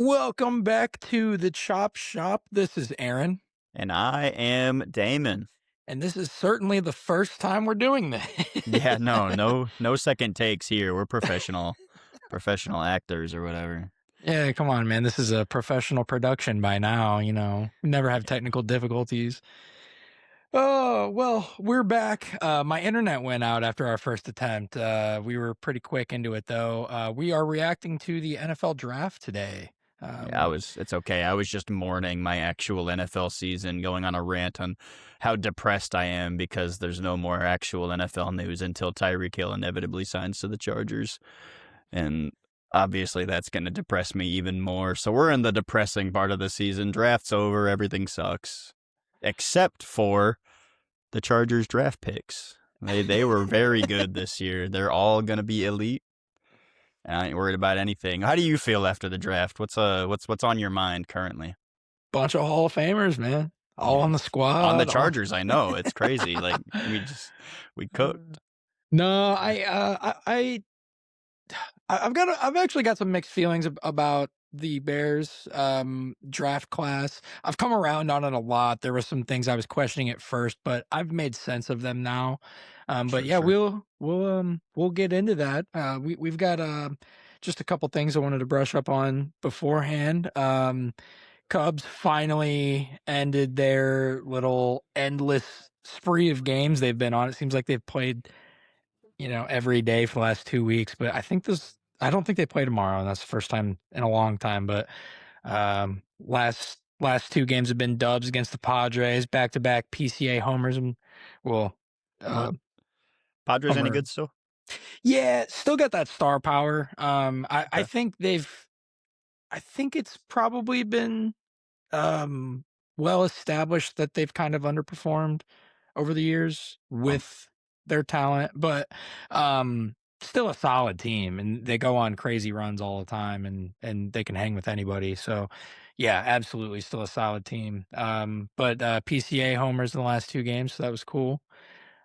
Welcome back to the Chop Shop. This is Aaron, And I am Damon. and this is certainly the first time we're doing this. Yeah, no second takes here. We're professional actors or whatever. Yeah, come on, man. This is a professional production by now, We never have Yeah. technical difficulties. Oh, well, we're back. My internet went out after our first attempt. We were pretty quick into it, though. We are reacting to the NFL draft today. Um, It's okay. I was just mourning my actual NFL season, going on a rant on how depressed I am because there's no more actual NFL news until Tyreek Hill inevitably signs to the Chargers. And obviously that's going to depress me even more. So we're in the depressing part of the season. Draft's over, everything sucks. Except for the Chargers draft picks. They were very good this year. They're all gonna be elite. And I ain't worried about anything. How do you feel after the draft? What's on your mind currently? Bunch of Hall of Famers, man. All on the Yes. On the squad. All. Chargers, I know. It's crazy. Like we cooked. No, I've actually got some mixed feelings about the Bears draft class. I've come around on it a lot. There were some things I was questioning at first, but I've made sense of them now. But Sure, yeah, sure. we'll get into that. We've got just a couple things I wanted to brush up on beforehand. Cubs finally ended their little endless spree of games they've been on. It seems like they've played every day for the last 2 weeks, but I don't think they play tomorrow, and that's the first time in a long time, but, last 2 games have been dubs against the Padres, back-to-back PCA homers, and well, uh, What? Padres any homer good still? yeah, still got that star power. I Okay. think I think it's probably been, um, well established that they've kind of underperformed over the years Um, with their talent, but still a solid team, and they go on crazy runs all the time, and they can hang with anybody. So, yeah, absolutely, still a solid team. But PCA homers in the last 2 games, so that was cool.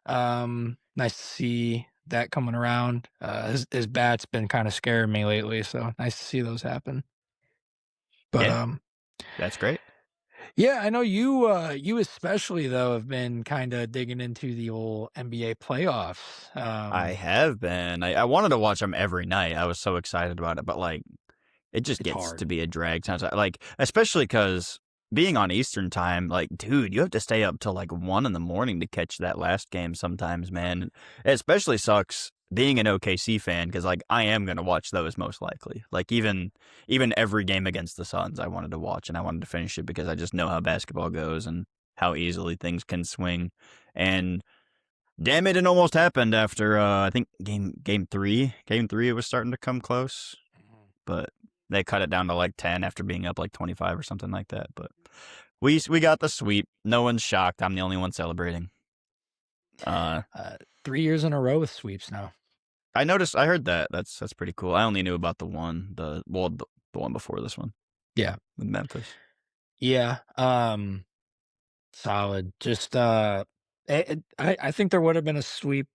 Nice to see that coming around. His bat's been kind of scaring me lately, so nice to see those happen. But yeah, that's great. yeah, I know you especially though have been kinda digging into the old NBA playoffs. I have been. I wanted to watch them every night. I was so excited about it, but like it just It's gets hard. to be a drag sometimes. Like, especially because being on Eastern time, like, dude, you have to stay up till like 1 in the morning to catch that last game sometimes, man. It especially sucks being an OKC fan because like I am gonna watch those most likely. Like even every game against the Suns, I wanted to watch and I wanted to finish it because I just know how basketball goes and how easily things can swing. And damn it almost happened after I think game three it was starting to come close, Mhm. but they cut it down to like 10 after being up like 25 or something like that. But we got the sweep. No one's shocked. I'm the only one celebrating. Uh, 3 years in a row with sweeps now. I heard that. That's pretty cool. I only knew about the one before this one Yeah. with Memphis. Yeah, solid. Just, I think there would have been a sweep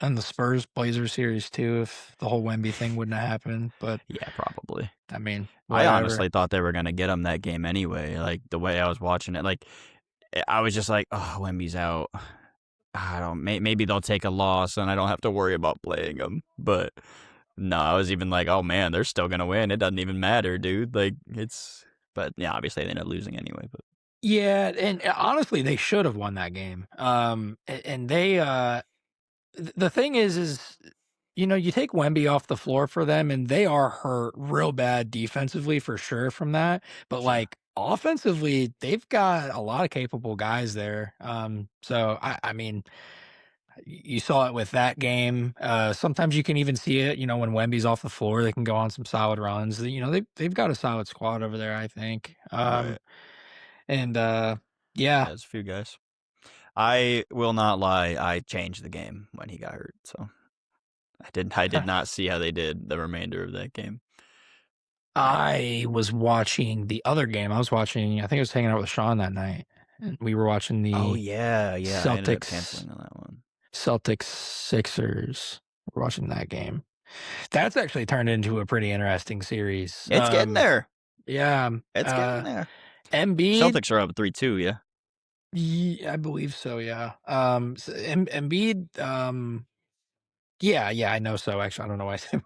on the Spurs-Blazers series too if the whole Wemby thing wouldn't have happened, but, Yeah, probably. I mean, I whatever. honestly thought they were gonna get him that game anyway. Like the way I was watching it, like I was just like, oh, Wemby's out. I don't. Maybe they'll take a loss and I don't have to worry about playing them. But no, I was even like, oh man, they're still gonna win. It doesn't even matter, dude. Like it's. But yeah, obviously they ended up losing anyway. But Yeah, and honestly, they should have won that game. And they, the thing is, you take Wemby off the floor for them, and they are hurt real bad defensively for sure from that. But sure. like offensively, they've got a lot of capable guys there. So I mean, you saw it with that game. Sometimes you can even see it. When Wemby's off the floor, they can go on some solid runs. They've got a solid squad over there, I think. Right. And yeah, Yeah, there's a few guys. I will not lie. I changed the game when he got hurt. So I did not see how they did the remainder of that game. I was watching the other game. I think I was hanging out with Sean that night, and we were watching Oh the yeah, yeah. I ended up Celtics canceling on that one. Celtics Sixers. We're watching that game. That's actually turned into a pretty interesting series. It's getting there. Yeah, It's getting there. Embiid, Celtics are up 3-2, yeah. I believe so, yeah. Embiid, yeah, I know so, actually, I don't know why I said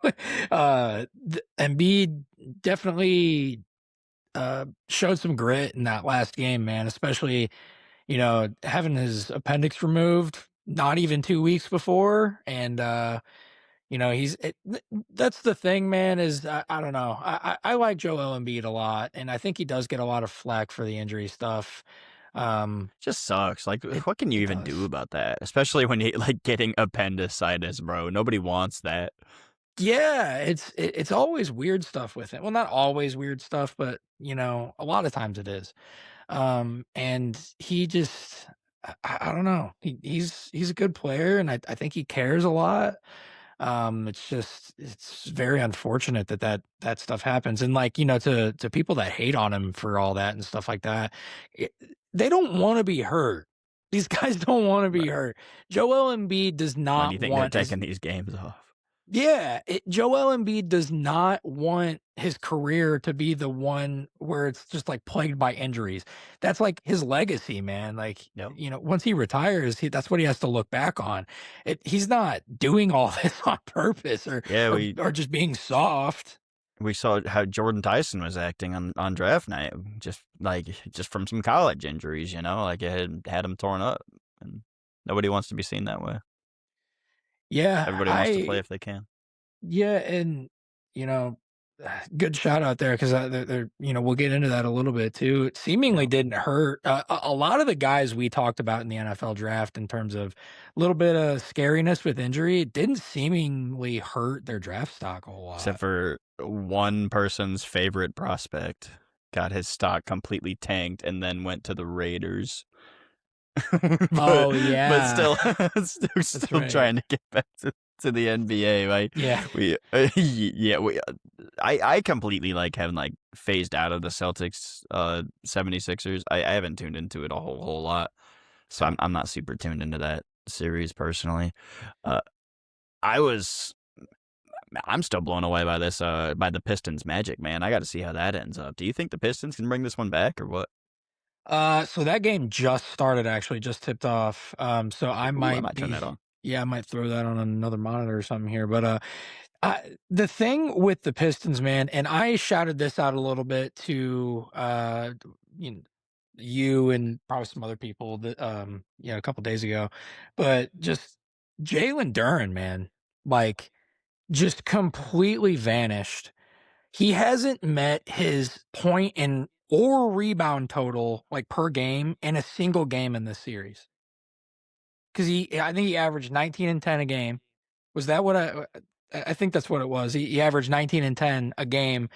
Embiid definitely, showed some grit in that last game, man, especially, having his appendix removed not even 2 weeks before, and, that's the thing, man, is I don't know. I like Joel Embiid a lot, and I think he does get a lot of flack for the injury stuff. Um, Just sucks. Like, it what can you it even do does. about that? Especially when you like getting appendicitis, bro. Nobody wants that. Yeah, it's always weird stuff with it. Well, not always weird stuff, but, a lot of times it is. And he just I don't know. He's a good player, and I think he cares a lot. It's very unfortunate that that stuff happens, and, like, to people that hate on him for all that and stuff like that, it they don't wanna be hurt. These guys don't wanna be Right. hurt. Joel Embiid does When do not you think they're want his taking these games off? Yeah, Joel Embiid does not want his career to be the one where it's just, like, plagued by injuries. That's, like, his legacy, man, like, Yep. once he retires, that's what he has to look back on. He's not doing all this on purpose or Yeah, or we or just being soft. we saw how Jordan Tyson was acting on draft night, just from some college injuries, like it had him torn up, and nobody wants to be seen that way. Yeah, Everybody wants to play if they can. yeah, and, you know, good shout out there 'cause, they're we'll get into that a little bit too. It seemingly Yeah. didn't hurt a lot of the guys we talked about in the NFL draft in terms of a little bit of scariness with injury, it didn't seemingly hurt their draft stock a whole Except lot. for one person's favorite prospect got his stock completely tanked and then went to the Raiders. but Oh, but yeah. still That's still right. trying to get back to the NBA. Like Yeah. we yeah, I completely like having like phased out of the Celtics 76ers. I haven't tuned into it a whole lot. So I'm not super tuned into that series personally. Uh I was I'm still blown away by this by the Pistons magic, man. I got to see how that ends up. Do you think the Pistons can bring this one back or what? So that game just started, actually, just tipped off. So I Ooh, I might might turn be that on. yeah, I might throw that on another monitor or something here, but, the thing with the Pistons, man, and I shouted this out a little bit to, you kn you and probably some other people that, a couple days ago, but just Jalen Duren, man, like, just completely vanished. He hasn't met his point in or rebound total, like, per game in a single game in this series. 'Cause I think he averaged 19 and 10 a game. Was that what I think that's what it was. He averaged 19 and 10 a game,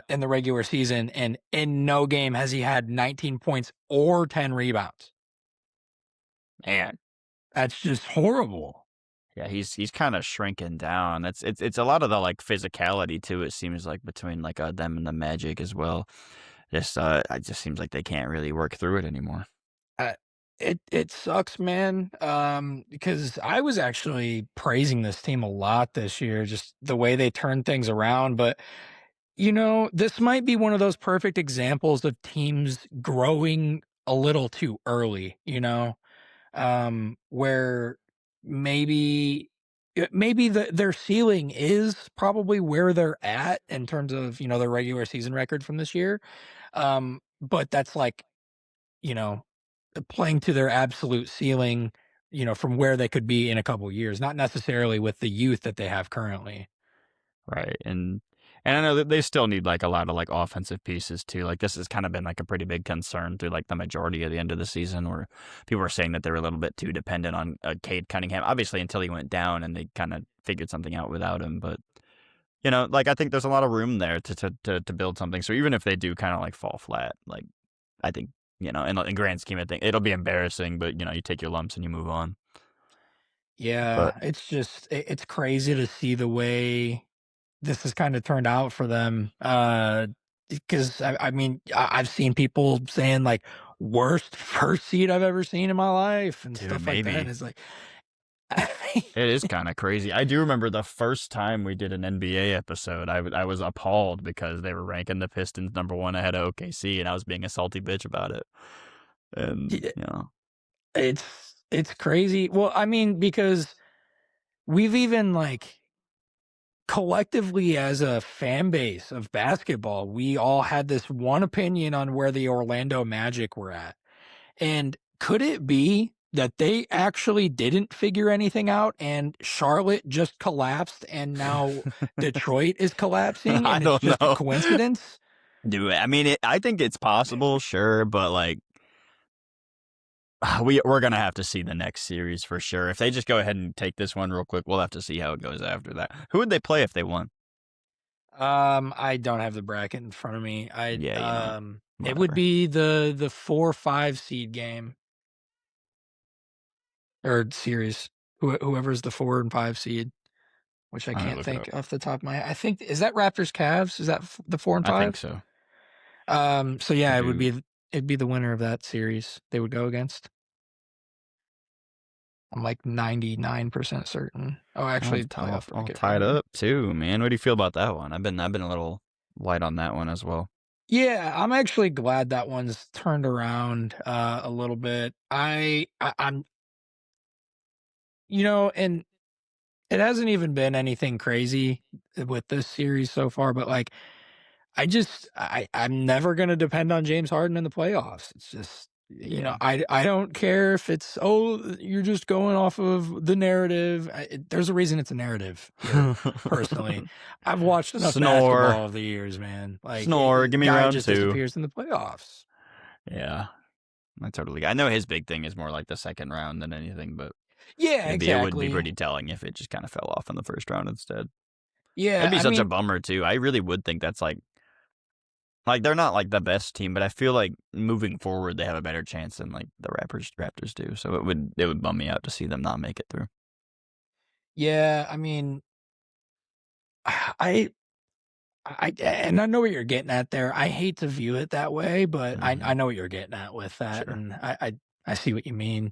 in the regular season, and in no game has he had 19 points or 10 rebounds. Man. That's just horrible. Yeah, he's kind of shrinking down. It's a lot of the like physicality too. It seems like between like them and the Magic as well. It just seems like they can't really work through it anymore. Uh, it sucks, man, because I was actually praising this team a lot this year, just the way they turned things around, but, this might be one of those perfect examples of teams growing a little too early, where maybe maybe their ceiling is probably where they're at in terms of, their regular season record from this year, but that's like, you know, playing to their absolute ceiling, from where they could be in a couple years, not necessarily with the youth that they have currently. Right, and I know that they still need, like, a lot of, like, offensive pieces too, like, this has kinda been, like, a pretty big concern through, like, the majority of the end of the season where people were saying that they were a little bit too dependent on, Cade Cunningham, obviously until he went down and they kinda figured something out without him, but, like, I think there's a lot of room there to build something, so even if they do kinda, like, fall flat, like, I think, in grand scheme of things, it'll be embarrassing, but, you take your lumps and you move on, but Yeah, it's just it's crazy to see the way this has kinda turned out for them, because I mean, I've seen people saying, like, "Worst first seed I've ever seen in my life," and dude, stuff like that, and maybe. it's like, It is kinda crazy. I do remember the first time we did an NBA episode, I was appalled because they were ranking the Pistons number 1 ahead of OKC, and I was being a salty bitch about it. And, Yeah, you know it's crazy. Well, I mean, because we've even, like, collectively as a fan base of basketball, we all had this one opinion on where the Orlando Magic were at. And could it be that they actually didn't figure anything out and Charlotte just collapsed and now Detroit is collapsing I and it's don't just a know. coincidence? Dude, I mean, I think it's possible, sure, but, like, we're gonna have to see the next series for sure. If they just go ahead and take this one real quick, we'll have to see how it goes after that. Who would they play if they won? I don't have the bracket in front of me. Yeah, It would whatever. be the 4-5 seed game or series. Whoever's the 4 and 5 seed, which I I'm gonna can't look it think up. off the top of my I think is that Raptors Cavs? Is that the 4 and I think 5? so. So yeah, Dude, it'd be the winner of that series they would go against. I'm like 99% certain. Oh, I'll actually, tie playoff all bracket right tied here. up too, man. What do you feel about that one? I've been a little light on that one as well. Yeah, I'm actually glad that one's turned around a little bit. I'm and it hasn't even been anything crazy with this series so far, but like I'm never gonna depend on James Harden in the playoffs. It's just, Yeah. I don't care if it's, "Oh, you're just going off of the narrative." There's a reason it's a narrative here, personally. I've watched enough Snore. basketball over the years, man. Like, Snore. Give me guy round just two. disappears in the playoffs. Yeah. I know his big thing is more like the second round than anything, but Yeah, it would be exactly. pretty telling if it just kind of fell off in the first round instead. That'd Yeah, be I such a mean bummer too. I really would think that's like they're not like the best team, but I feel like moving forward they have a better chance than like the Raptors do. So it would bum me out to see them not make it through. yeah, I mean, I and I know what you're getting at there. I hate to view it that way, but I Hmm. know what you're getting at with that, Sure. and I see what you mean.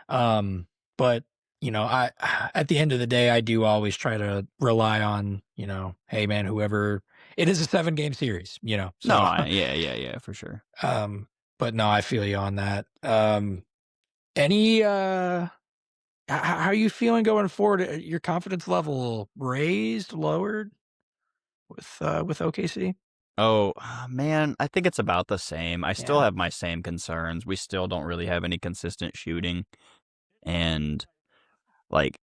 Um, but, I at the end of the day, I do always try to rely on, hey, man, whoever it is a 7-game series, No, so, yeah, for sure. um, but no, I feel you on that. Any, how are you feeling going forward? Your confidence level raised, lowered with OKC? Oh, man, I think it's about the same. I still Yeah. have my same concerns. We still don't really have any consistent shooting. And like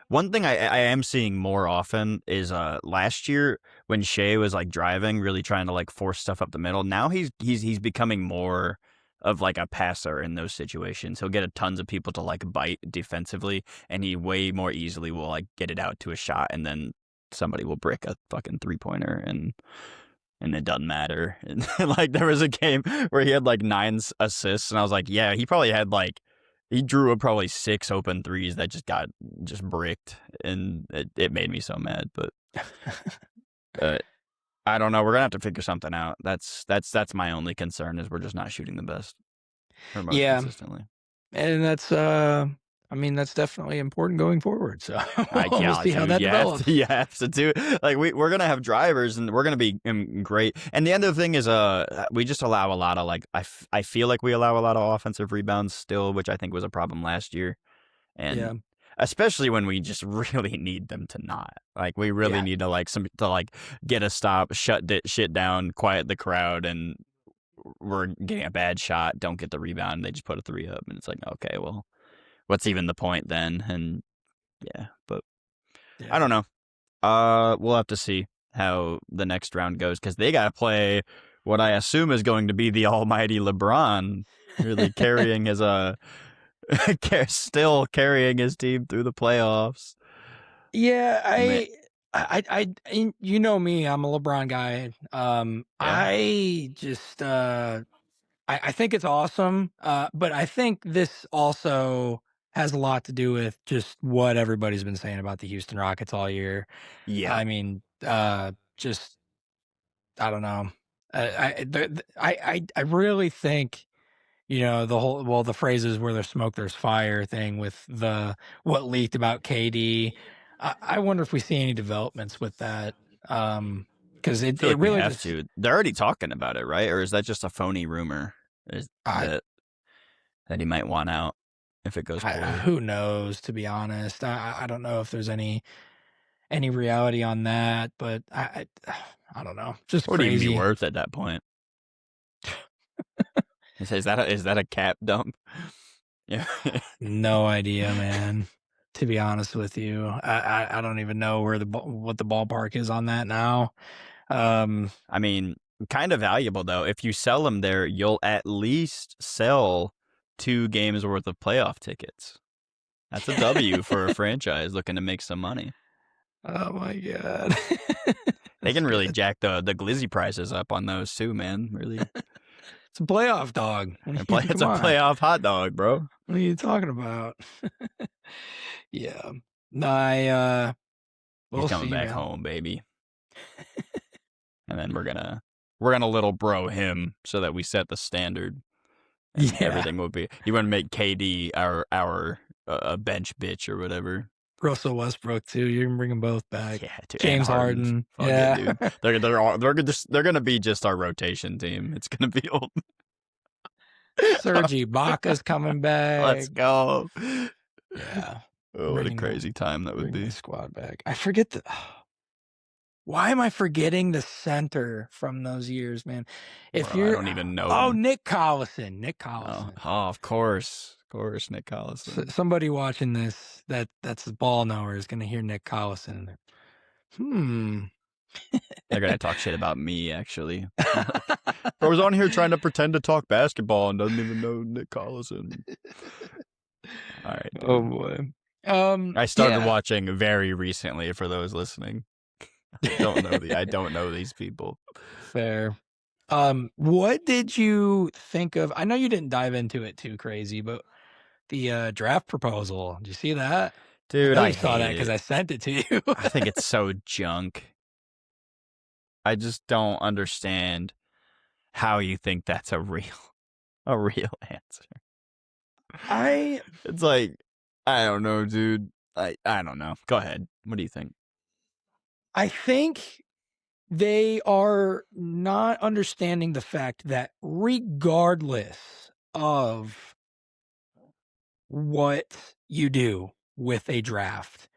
one thing I am seeing more often is last year when Shea was like driving, really trying to like force stuff up the middle. Now he's becoming more of like a passer in those situations. He'll get a tons of people to like bite defensively, and he way more easily will like get it out to a shot, and then somebody will brick a fucking 3-pointer, and it doesn't matter. And like there was a game where he had like 9 assists, and I was like, yeah, he probably had like he drew up probably 6 open threes that just got just bricked, and it made me so mad. But I don't know. We're gonna have to figure something out. That's my only concern is we're just not shooting the best or most Yeah, consistently. and I mean, that's definitely important going forward, so I we'll yeah, see how dude. that You have to, develops. you have to do like we're gonna have drivers and we're gonna be great. And the other thing is, we just allow a lot of like I feel like we allow a lot of offensive rebounds still, which I think was a problem last year, and Yeah, especially when we just really need them to not. Like we really yeah. need to like some to like get a stop, shut shit down, quiet the crowd, and we're getting a bad shot, don't get the rebound, they just put a three up, and it's like okay, well, what's even the point then? And yeah, but I Yeah. don't know. We'll have to see how the next round goes because they got to play what I assume is going to be the almighty LeBron, really carrying his still carrying his team through the playoffs. Yeah, Man, and you know me, I'm a LeBron guy. yeah, I just, I think it's awesome, but I think this also has a lot to do with just what everybody's been saying about the Houston Rockets all year. yeah, I mean, just I don't know. I really think, the phrases where there's smoke, there's fire thing with what leaked about KD. I wonder if we see any developments with that. Because I feel it like we really have just, to. They're already talking about it, right? Or is that just a phony rumor? Is I, that he might want out if it goes poorly? who knows, to be honest. I don't know if there's any reality on that, but I don't know. Just What would he even be crazy. worth at that point? Is that a cap dump? Yeah. No idea, man. To be honest with you, I don't even know what the ballpark is on that now. I mean, kind of valuable though. If you sell them there, you'll at least sell 2 games worth of playoff tickets. That's a W for a franchise looking to make some money. Oh my god, They that's can really good. jack the glizzy prices up on those too, man. Really, It's a playoff dog. it's Come a on, playoff hot dog, bro. what are you talking about? Yeah, no, He's we'll coming see, back man. home, baby. And then we're gonna little bro him so that we set the standard, and Yeah, everything will be. You want to make KD our bench bitch or whatever. Russell Westbrook too. You can bring them both back. Yeah, dude, and James Harden. Harden. Fuck it, Yeah, dude. They're gonna be just our rotation team. It's gonna be old. Serge Ibaka's coming Let's back. go. Yeah, Oh, what a crazy time that would bringing the be. squad back. I forget the. Why am I forgetting the center from those years, man? If Bro, I you're don't even know Oh, him. Nick Collison. Nick Oh, Collison. of course. Of course, Nick Collison. Somebody watching this that's a ball knower is gonna hear Nick Collison. Hmm. They're gonna talk shit about me, actually. Like, I was on here trying to pretend to talk basketball and doesn't even know Nick Collison. All right, Oh dude. boy. I started Yeah. watching very recently for those listening. I don't know these people. Fair. What did you think of? I know you didn't dive into it too crazy, but the draft proposal. Did you see that? I Dude, know I you saw that hate because it. I sent it to you. I think it's so junk. I just don't understand how you think that's a real answer. I It's like, I don't know, dude. I don't know. Go ahead. What do you think? I think they are not understanding the fact that regardless of what you do with a draft,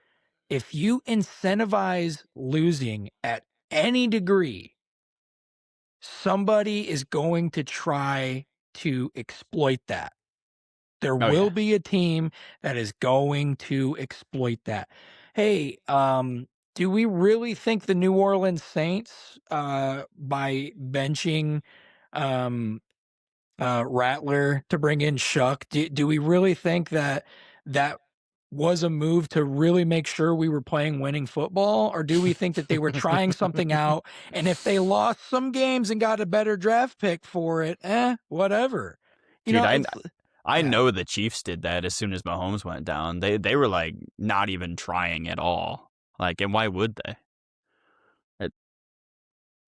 if you incentivize losing at any degree, somebody is going to try to exploit that. There Oh will yeah. be a team that is going to exploit that. Hey, do we really think the New Orleans Saints, by benching um, Rattler to bring in Shuck, do we really think that that was a move to really make sure we were playing winning football? Or do we think that they were trying something out? And if they lost some games and got a better draft pick for it, whatever. Dude, It's, I yeah. know the Chiefs did that as soon as Mahomes went down. They were like not even trying at all. Like, and why would they? It,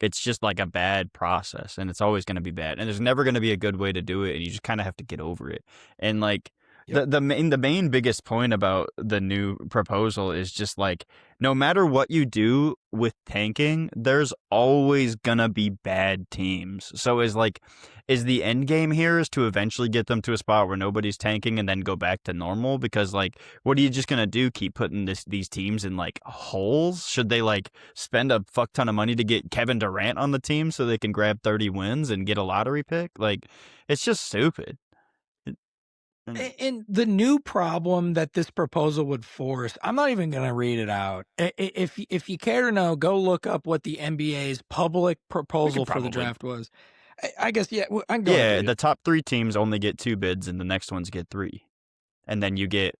it's just like a bad process, and it's always going to be bad, and there's never going to be a good way to do it, and you just kind of have to get over it. And like Yep. the main biggest point about the new proposal is just like, no matter what you do with tanking, there's always gonna be bad teams. So is the end game here is to eventually get them to a spot where nobody's tanking and then go back to normal? Because like, what are you just gonna do? Keep putting these teams in like holes? Should they like spend a fuck ton of money to get Kevin Durant on the team so they can grab 30 wins and get a lottery pick? Like, it's just stupid. And And the new problem that this proposal would force, I'm not even going to read it out. If you care to know, go look up what the NBA's public we proposal could for the probably, draft was. I guess, yeah, I can go ahead and yeah, read it. the top 3 teams only get 2 bids and the next ones get 3. And then you get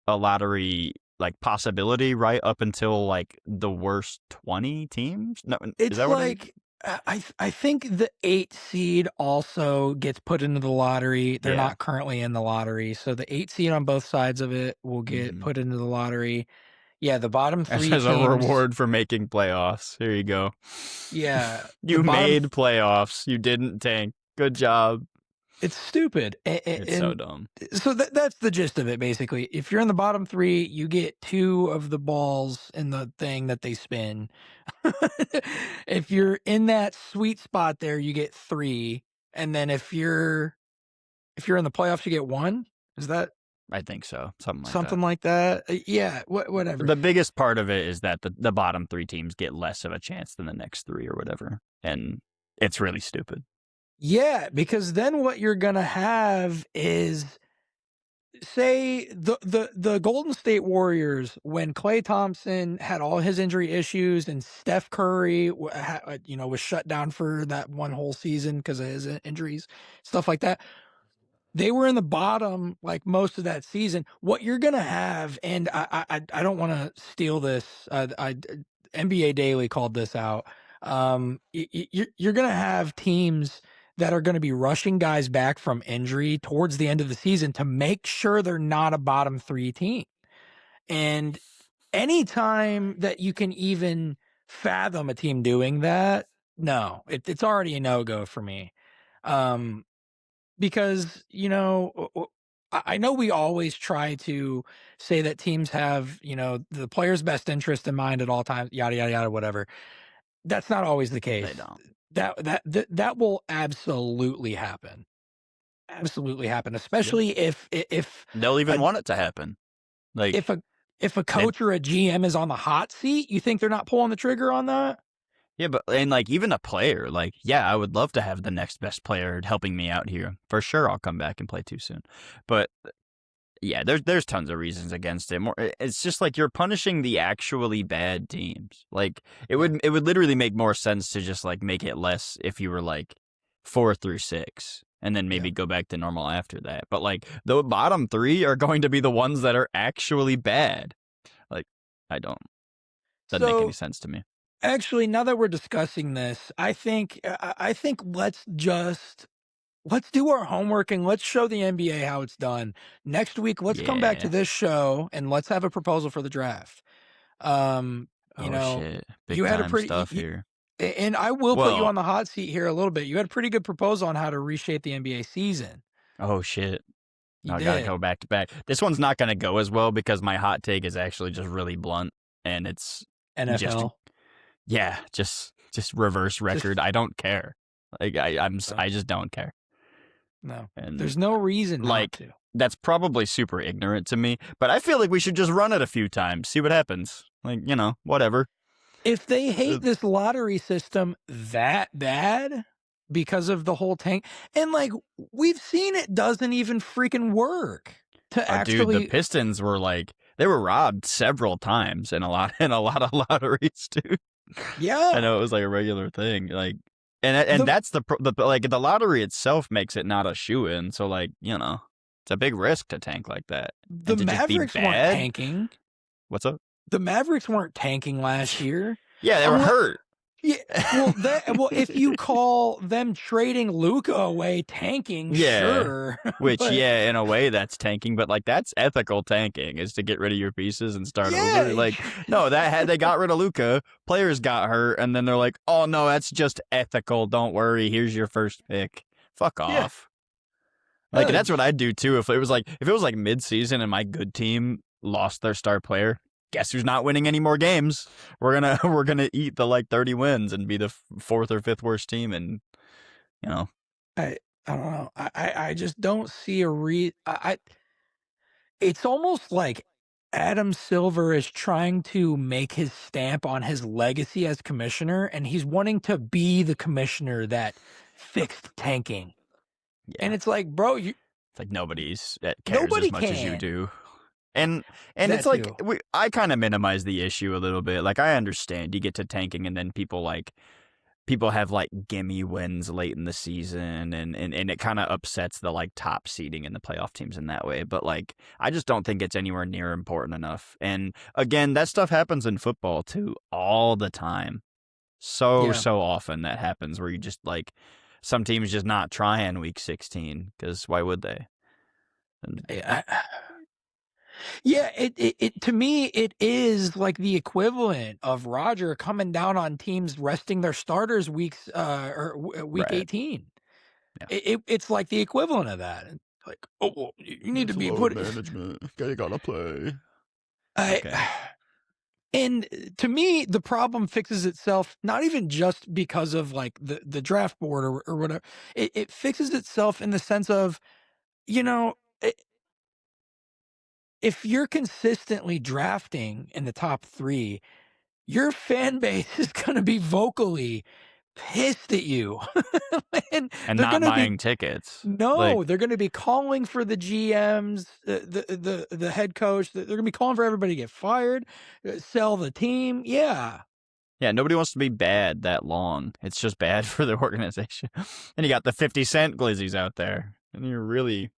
a lottery like possibility right up until like the worst 20 teams. No, is It's that what it is? like, I think the 8 seed also gets put into the lottery. They're Yeah. not currently in the lottery. So the 8 seed on both sides of it will get Mm-hmm. put into the lottery. Yeah, the bottom 3 As a teams. reward for making playoffs. Here you go. Yeah, the You bottom made playoffs. You didn't tank. Good job. It's stupid, It's so and dumb. so that's the gist of it, basically. If you're in the bottom 3, you get 2 of the balls in the thing that they spin. If you're in that sweet spot there, you get 3, and then if you're in the playoffs, you get 1? Is that I think so, something like that. something like that? Yeah, whatever. The biggest part of it is that the bottom 3 teams get less of a chance than the next 3 or whatever, and it's really stupid. Yeah, because then what you're gonna have is, say the Golden State Warriors, when Klay Thompson had all his injury issues and Steph Curry was shut down for that one whole season because of his injuries, stuff like that. They were in the bottom like most of that season. What you're gonna have, and I don't want to steal this. NBA Daily called this out. You're gonna have teams that are going to be rushing guys back from injury towards the end of the season to make sure they're not a bottom 3 team. And anytime that you can even fathom a team doing that, no, it's already a no go for me. Um, because I know we always try to say that teams have the player's best interest in mind at all times, yada yada yada, whatever. That's not always the They case. don't. That will absolutely happen, Yep. especially if They'll a even want it to happen. if Like, a if a they coach or a GM is on the hot seat. You think they're not pulling the trigger on that? yeah, but and, like, even a player, like, yeah, I would love to have the next best player helping me out here. For sure, I'll come back and play too soon. But yeah, there's tons of reasons against it. It's just like you're punishing the actually bad teams. Like Yeah, it would literally make more sense to just like make it less if you were like 4 through 6, and then yeah. maybe go back to normal after that. But like the bottom 3 are going to be the ones that are actually bad. Like I don't doesn't make any So sense to me. actually, now that we're discussing this, I think let's do our homework and let's show the NBA how it's done. Next week, let's come back to Yeah. this show and let's have a proposal for the draft. Um, you Oh know, shit. you Big had a time pretty, stuff here. and I will put you Well, on the hot seat here a little bit. You had a pretty good proposal on how to reshape the NBA season. oh shit. You I gotta did. go back to back. This one's not gonna go as well because my hot take is actually just really blunt, and it's just NFL. just reverse Just record. I don't care. Like no, I just don't care. no. And There's no reason not like to. that's probably super ignorant to me, but I feel like we should just run it a few times, see what happens. Like, whatever. If they Uh, hate this lottery system that bad because of the whole tank, and like we've seen it doesn't even freaking work to dude, the actually, Pistons were like they were robbed several times in a lot of lotteries, dude. I yeah. know it was like a regular thing, like, and The that's the like the lottery itself makes it not a shoe in. So like it's a big risk to tank like that the and to just be Mavericks weren't bad. tanking. What's up? The Mavericks weren't tanking last year. Yeah, they were Unle hurt. Yeah, well, if you call them trading Luca away tanking, Yeah, sure, which but yeah, in a way that's tanking, but like that's ethical tanking is to get rid of your pieces and start over. yeah, Like no, that had they got rid of Luca, players got hurt, and then they're like, oh no, that's just ethical. Don't worry, here's your first pick. Fuck yeah, off. Like uh, that's what I'd do too if it was like mid season and my good team lost their star player. Guess who's not winning any more games? We're gonna we're gonna eat the like 30 wins and be the fourth or fifth worst team, and you know I I don't know. I just don't see a it's almost like Adam Silver is trying to make his stamp on his legacy as commissioner, and he's wanting to be the commissioner that fixed tanking. And yeah, it's like, bro, you it's like nobody's that cares as nobody much as you can. do. And it's That like too. I kind of minimize the issue a little bit. Like I understand you get to tanking and then people have like gimme wins late in the season, and it kind of upsets the like top seeding in the playoff teams in that way. But like I just don't think it's anywhere near important enough. And again, that stuff happens in football too all the time. Yeah. So often that happens where you just like some teams just not trying week 16 because why would they? And Yeah, it to me it is like the equivalent of Roger coming down on teams resting their starters week right. 18. Yeah. It's like the equivalent of that. It's like, "Oh, well, you need to It's be load put." management. You gotta play. I Okay. and to me, the problem fixes itself not even just because of, like, the draft board or whatever. It fixes itself in the sense of, you know, I if you're consistently drafting in the top 3, your fan base is gonna be vocally pissed at you. And And they're not gonna be buying tickets. Like, no, they're gonna be calling for the GMs, the head coach, they're gonna be calling for everybody to get fired, sell the team, yeah. yeah, nobody wants to be bad that long. It's just bad for the organization. And you got the 50 Cent glizzies out there, and you're really,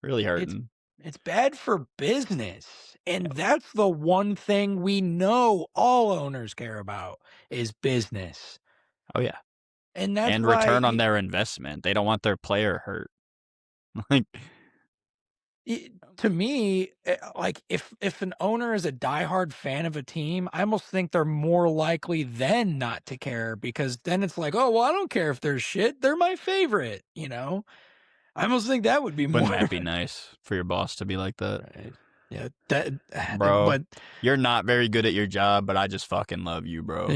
really It's hurting. it's bad for business, and that's the one thing we know all owners care about is business, Oh, yeah. and that's And why return on their investment. They don't want their player hurt. Like, to me, like if an owner is a diehard fan of a team, I almost think they're more likely then not to care because then it's like, oh well, I don't care if they're shit, they're my favorite. I almost think that would be wouldn't more. that be nice for your boss to be like that? Right. Yeah, that, Bro, but you're not very good at your job, but I just fucking love you, bro.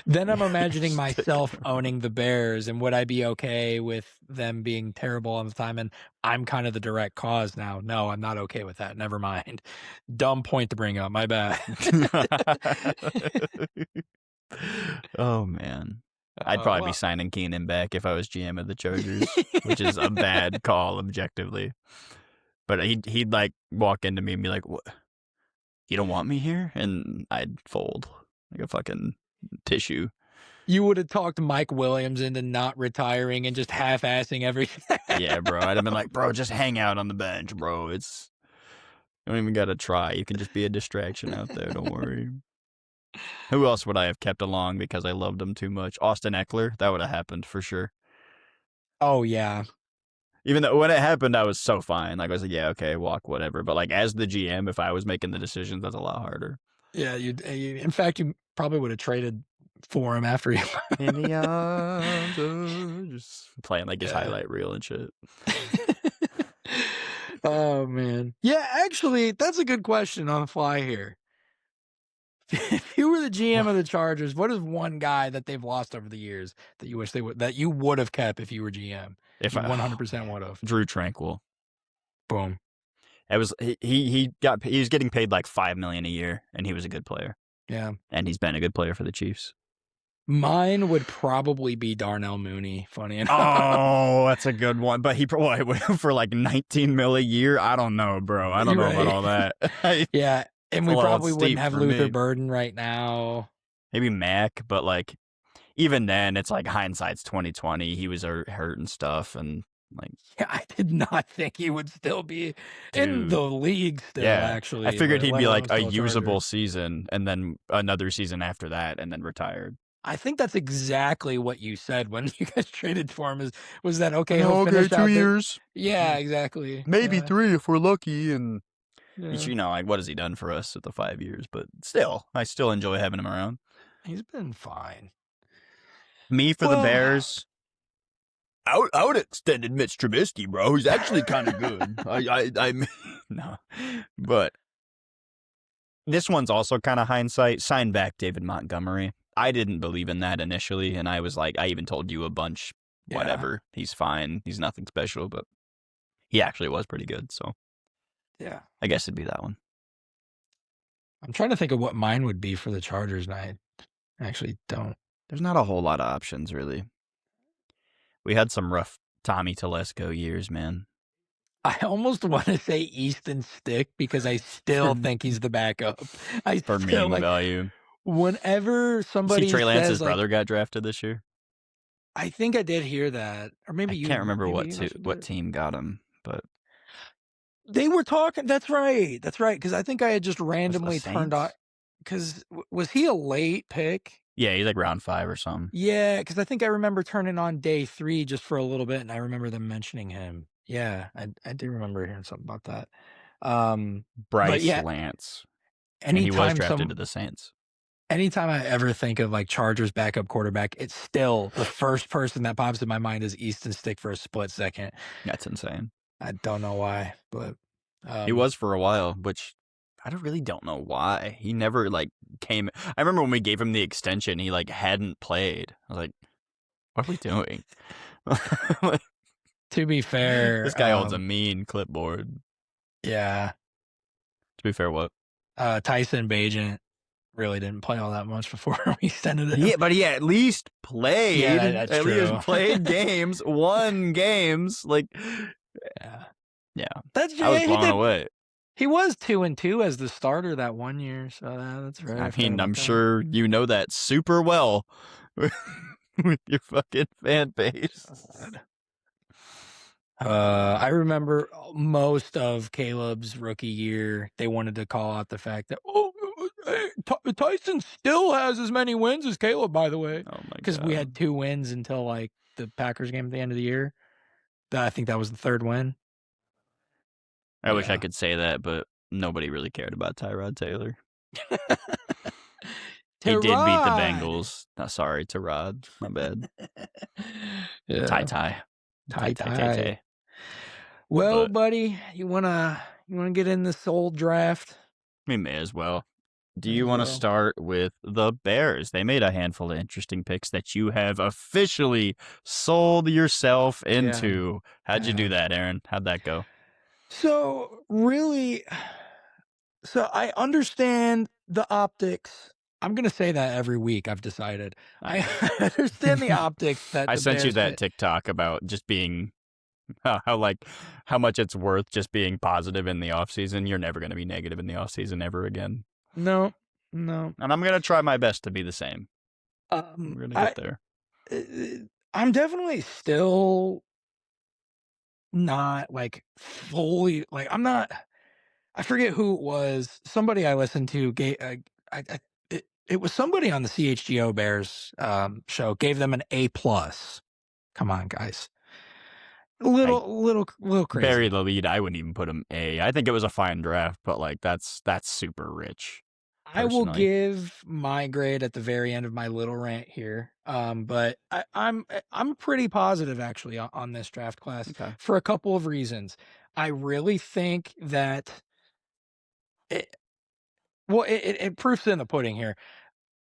then I'm imagining Stick. myself owning the Bears, and would I be okay with them being terrible all the time? And I'm kind of the direct cause now. No, I'm not okay with that. Never mind. Dumb point to bring up. My bad. Oh, man. I'd probably be Well, signing Keenan back if I was GM of the Chargers, which is a bad call objectively. But he'd like walk into me and be like, "What? You don't want me here?" And I'd fold like a fucking tissue. you would have talked Mike Williams into not retiring and just half-assing everything. Yeah, bro. I'd have been like, "Bro, just hang out on the bench, bro. It's you don't even gotta try. You can just be a distraction out there. Don't worry." Who else would I have kept along because I loved him too much? Austin Eckler. That would have happened for sure. Oh yeah, Even though when it happened, I was so fine. Like I was like, yeah, okay, walk, whatever. But like as the GM, if I was making the decisions, that's a lot harder. yeah. In fact, you probably would have traded for him after you. In the arms of just playing like his Yeah. highlight reel and shit. Oh man. Yeah, actually, that's a good question on the fly here. If you were the GM of the Chargers, what is one guy that they've lost over the years that you wish that you would have kept if you were GM? If You I, oh 100% man, would have. Drew Tranquil. Boom. It was he was getting paid like $5 million a year, and he was a good player, Yeah. and he's been a good player for the Chiefs. Mine would probably be Darnell Mooney, funny enough. Oh, that's a good one. But he probably for like 19 mil a year. I don't know, bro. I don't You're know about right. all that. Yeah, and A we little probably wouldn't steep have for Luther me. Burden right now. Maybe Mac, but like even then, it's like hindsight's 2020. He was hurt and stuff, and like, Yeah, I did not think he would still be in dude, the league still, yeah. I actually, figured but he'd let be alone like a still a Charger. usable season, and then another season after that, and then retired. I think that's exactly what you said when you guys traded for him was that, okay, he'll No, okay, finish two out the years, Yeah, exactly. maybe Yeah, 3 if we're lucky, and yeah. like what has he done for us at the 5 years? But still, I still enjoy having him around. He's been fine. Me for the Well, Bears. I would extended Mitch Trubisky, bro. He's actually kind of good. I no, but this one's also kind of hindsight. Sign back David Montgomery. I didn't believe in that initially, and I was like, I even told you a bunch. yeah, Whatever, he's fine. He's nothing special, but he actually was pretty good. So yeah. I guess it'd be that one. I'm trying to think of what mine would be for the Chargers, and I actually don't. There's not a whole lot of options, really. We had some rough Tommy Telesco years, man. I almost want to say Easton Stick because I For still think he's the backup. I for still meme like value. whenever See, somebody Trey Lance's says like, brother got drafted this year. I think I did hear that, or I maybe can't remember maybe you also what did. team got him, but They were talking. That's right. That's right. Because I think I had just was it the randomly turned on. Saints? Because was he a late pick? Yeah, he's like round 5 or something. Yeah, because I think I remember turning on day 3 just for a little bit, and I remember them mentioning him. Yeah, I do remember hearing something about that. But Bryce yeah, Lance, and he was anytime drafted some to the Saints. anytime I ever think of like Chargers backup quarterback, it's still the first person that pops in my mind is Easton Stick for a split second. That's insane. I don't know why, but He um, was for a while, which really don't know why. He never like came. I remember when we gave him the extension, he like hadn't played. I was like, "What are we doing?" to be fair, This guy holds a mean clipboard. yeah, To be fair, what? Tyson Bagent really didn't play all that much before we extended him. Yeah, but he at least Yeah, played. that's At least true. played games, won games. Like, Yeah, yeah, that's I was yeah. He blown did. away. He was 2-2 as the starter that one year, so that's right. I I forgot mean, I'm about that. sure you know that super well with your fucking fan base. God. I remember most of Caleb's rookie year, they wanted to call out the fact that, oh, hey, Tyson still has as many wins as Caleb, by the way, Oh my because we had god. 2 wins until like the Packers game at the end of the year. I think that was the third win. I wish I Yeah. could say that, but nobody really cared about Tyrod Taylor. He did beat the Terod. Bengals. No, sorry, Tyrod. My bad. Ty Yeah. Ty. Tay Tie Tay Tay tie. Tay. Well, But buddy, you wanna get in this old draft? we may as well. Do May you as want to well. start with the Bears? They made a handful of interesting picks that you have officially sold yourself Yeah. into. How'd you do Yeah. that, Aaron? How'd that go? So really, so I understand the optics. I'm gonna say that every week. I've decided. I I know. understand the optics that I the sent you Bears that get. TikTok about just being how much it's worth just being positive in the off season. You're never going to be negative in the off season ever again. No, no. And I'm going to try my best to be the same. Um, We're going to I get there. uh, I'm definitely still not like fully like I'm not. I forget who it was. Somebody I listened to gave. It was somebody on the CHGO Bears show gave them an A plus. Come on, guys. I Little bury crazy. the lead. I wouldn't even put him A. I think it was a fine draft, but like that's super rich, I will personally. give my grade at the very end of my little rant here. But I'm pretty positive actually on this draft class Okay. for a couple of reasons. I really think that it, well, it proofs in the pudding here.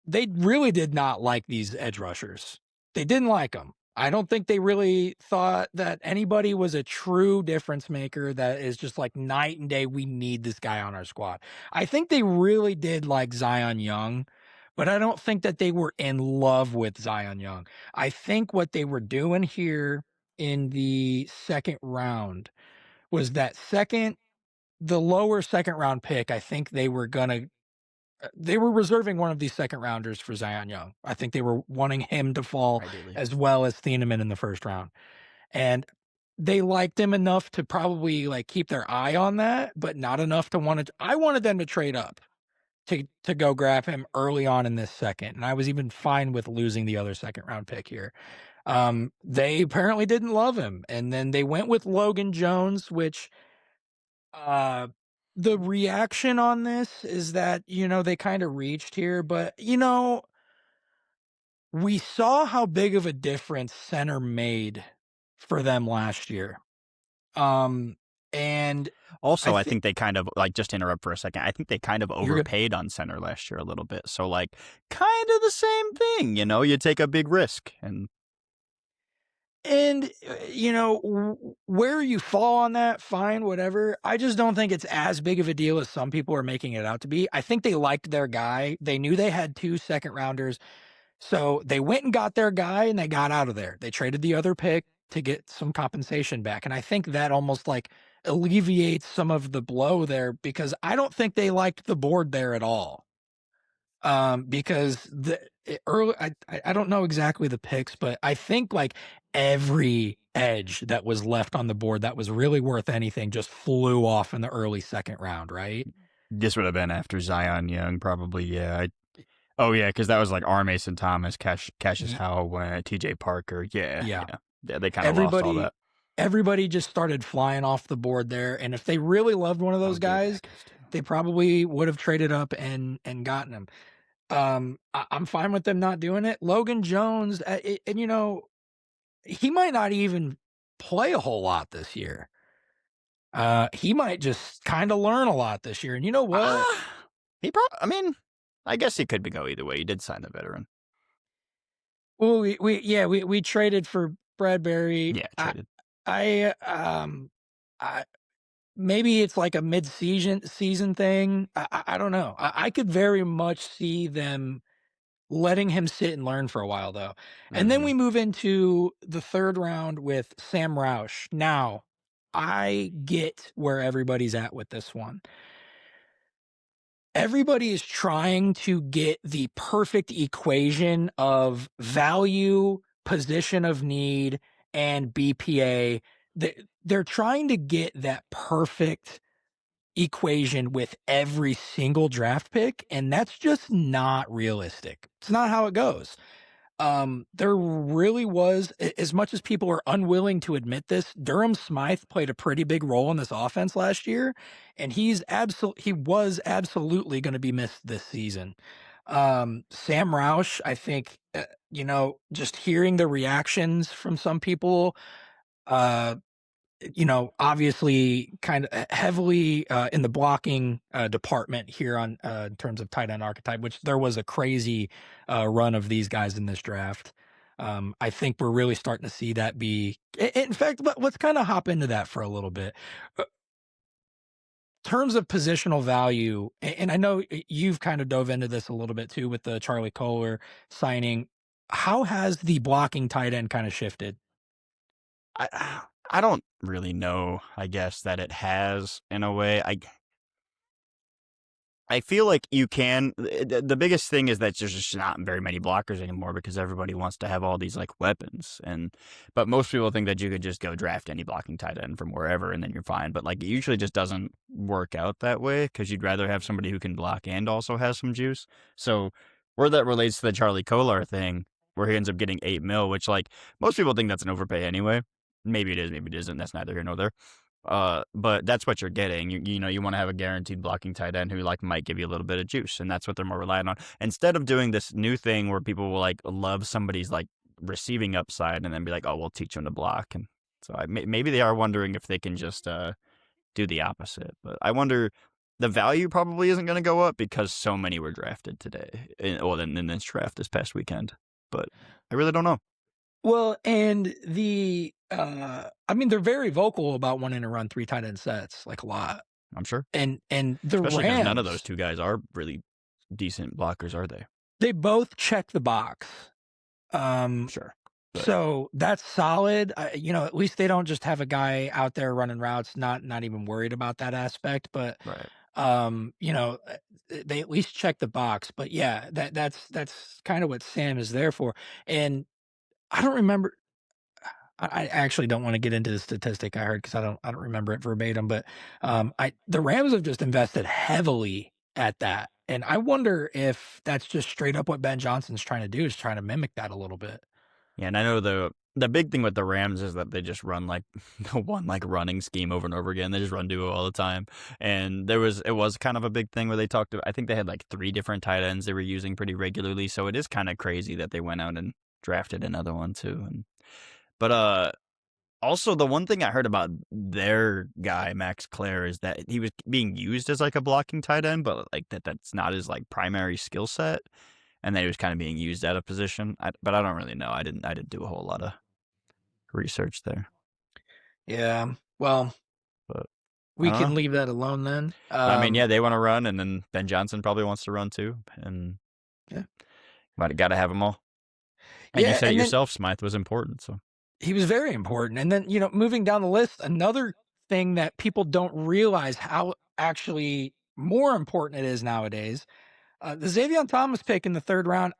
They really did not like these edge rushers. They didn't like them. I don't think they really thought that anybody was a true difference maker that is just like night and day. We need this guy on our squad. I think they really did like Zion Young, but I don't think that they were in love with Zion Young. I think what they were doing here in the second round was the lower second round pick. I think they were reserving one of these second rounders for Zion Young. I think they were wanting him to fall Ideally. as well as Thieneman in the first round. And they liked him enough to probably like keep their eye on that, but not enough to want to. I wanted them to trade up to go grab him early on in this second. And I was even fine with losing the other second round pick here. They apparently didn't love him. And then they went with Logan Jones, which uh, the reaction on this is that, they kinda reached here, but, we saw how big of a difference center made for them last year. Um, and I Also, I think think they kind of like just to interrupt for a second. I think they kind of you're good. overpaid on center last year a little bit. So like kind of the same thing, you take a big risk and And, where you fall on that, fine, whatever. I just don't think it's as big of a deal as some people are making it out to be. I think they liked their guy. They knew they had 2 second rounders. So they went and got their guy and they got out of there. They traded the other pick to get some compensation back. And I think that almost like alleviates some of the blow there because I don't think they liked the board there at all. Because early, I don't know exactly the picks, but I think like every edge that was left on the board that was really worth anything just flew off in the early second round, right? this would have been after Zion Young, probably. Yeah. Oh yeah, because that was like R. Mason Thomas, Cassius Ye- Howell, T.J. Parker. Yeah, yeah. yeah, yeah. They kind of lost all Everybody that. everybody just started flying off the board there, and if they really loved one of Oh, those Gabe guys, Jacobs too. they probably would have traded up and gotten him. I'm fine with them not doing it. Logan Jones, and he might not even play a whole lot this year. He might just kind of learn a lot this year. And you know what? I mean, I guess he could be go either way. He did sign the veteran. Well, we traded for Bradbury. Yeah, traded. I I maybe it's like a mid season thing. I don't know. I could very much see them letting him sit and learn for a while though. And then Mhm. we move into the 3rd round with Sam Roush. Now, I get where everybody's at with this one. Everybody is trying to get the perfect equation of value, position of need, and BPA. They're trying to get that perfect equation with every single draft pick, and that's just not realistic. It's not how it goes. There really was, as much as people are unwilling to admit this, Durham Smythe played a pretty big role in this offense last year, and he was absolutely going to be missed this season. Sam Roush, I think, just hearing the reactions from some people, uh, obviously kind of heavily in the blocking department here on in terms of tight end archetype, which there was a crazy run of these guys in this draft. I think we're really starting to see that be. In fact, let's kind of hop into that for a little bit. Terms of positional value, and I know you've kind of dove into this a little bit too with the Charlie Kohler signing. How has the blocking tight end kind of shifted? I don't really know, I guess, that it has in a way. I feel like you can the biggest thing is that there's just not very many blockers anymore because everybody wants to have all these, like, weapons, but most people think that you could just go draft any blocking tight end from wherever and then you're fine, but, like, it usually just doesn't work out that way because 'cause you'd rather have somebody who can block and also has some juice. So, where that relates to the Charlie Kolar thing, where he ends up getting 8 mil, which, like, most people think that's an overpay anyway. Maybe it is, maybe it isn't, that's neither here nor there. But that's what you're getting. You wanna have a guaranteed blocking tight end who, like, might give you a little bit of juice, and that's what they're more reliant on. Instead of doing this new thing where people will, like, love somebody's, like, receiving upside and then be like, "Oh, we'll teach him to block," and so maybe they are wondering if they can just, do the opposite, but I wonder the value probably isn't gonna go up because so many were drafted today, in this draft this past weekend, but I really don't know. Well, and I mean, they're very vocal about wanting to run 3 tight end sets, like, a lot. I'm sure. And the Especially because none of those Rams, 2 guys are really decent blockers, are they? they both check the box. Um, Sure. But so that's solid. At least they don't just have a guy out there running routes, not even worried about that aspect, but, right. they at least check the box. But yeah, that's kinda what Sam is there for, and I don't remember I actually don't wanna get into the statistic I heard because I don't remember it verbatim, but, I the Rams have just invested heavily at that, and I wonder if that's just straight up what Ben Johnson's trying to do, is trying to mimic that a little bit. Yeah, and I know the big thing with the Rams is that they just run, like, the one, like, running scheme over and over again. They just run duo all the time, and it was kind of a big thing where they talked to I think they had, like, 3 different tight ends they were using pretty regularly, so it is kinda crazy that they went out and drafted another one too, but, also, the one thing I heard about their guy, Max Clare, is that he was being used as, like, a blocking tight end, but, like, that's not his, like, primary skill set, and that he was kinda being used out of position. But I don't really know. I didn't do a whole lotta research there, Yeah, well, but I we don't can know. leave that alone then. But, I mean, yeah, they wanna run, and then Ben Johnson probably wants to run too, and Yeah. might gotta have have them all. And you Yeah, said it and then yourself, Smythe was important, so he was very important, and then, moving down the list, another thing that people don't realize how actually more important it is nowadays. The Xavier Thomas pick in the 3rd round,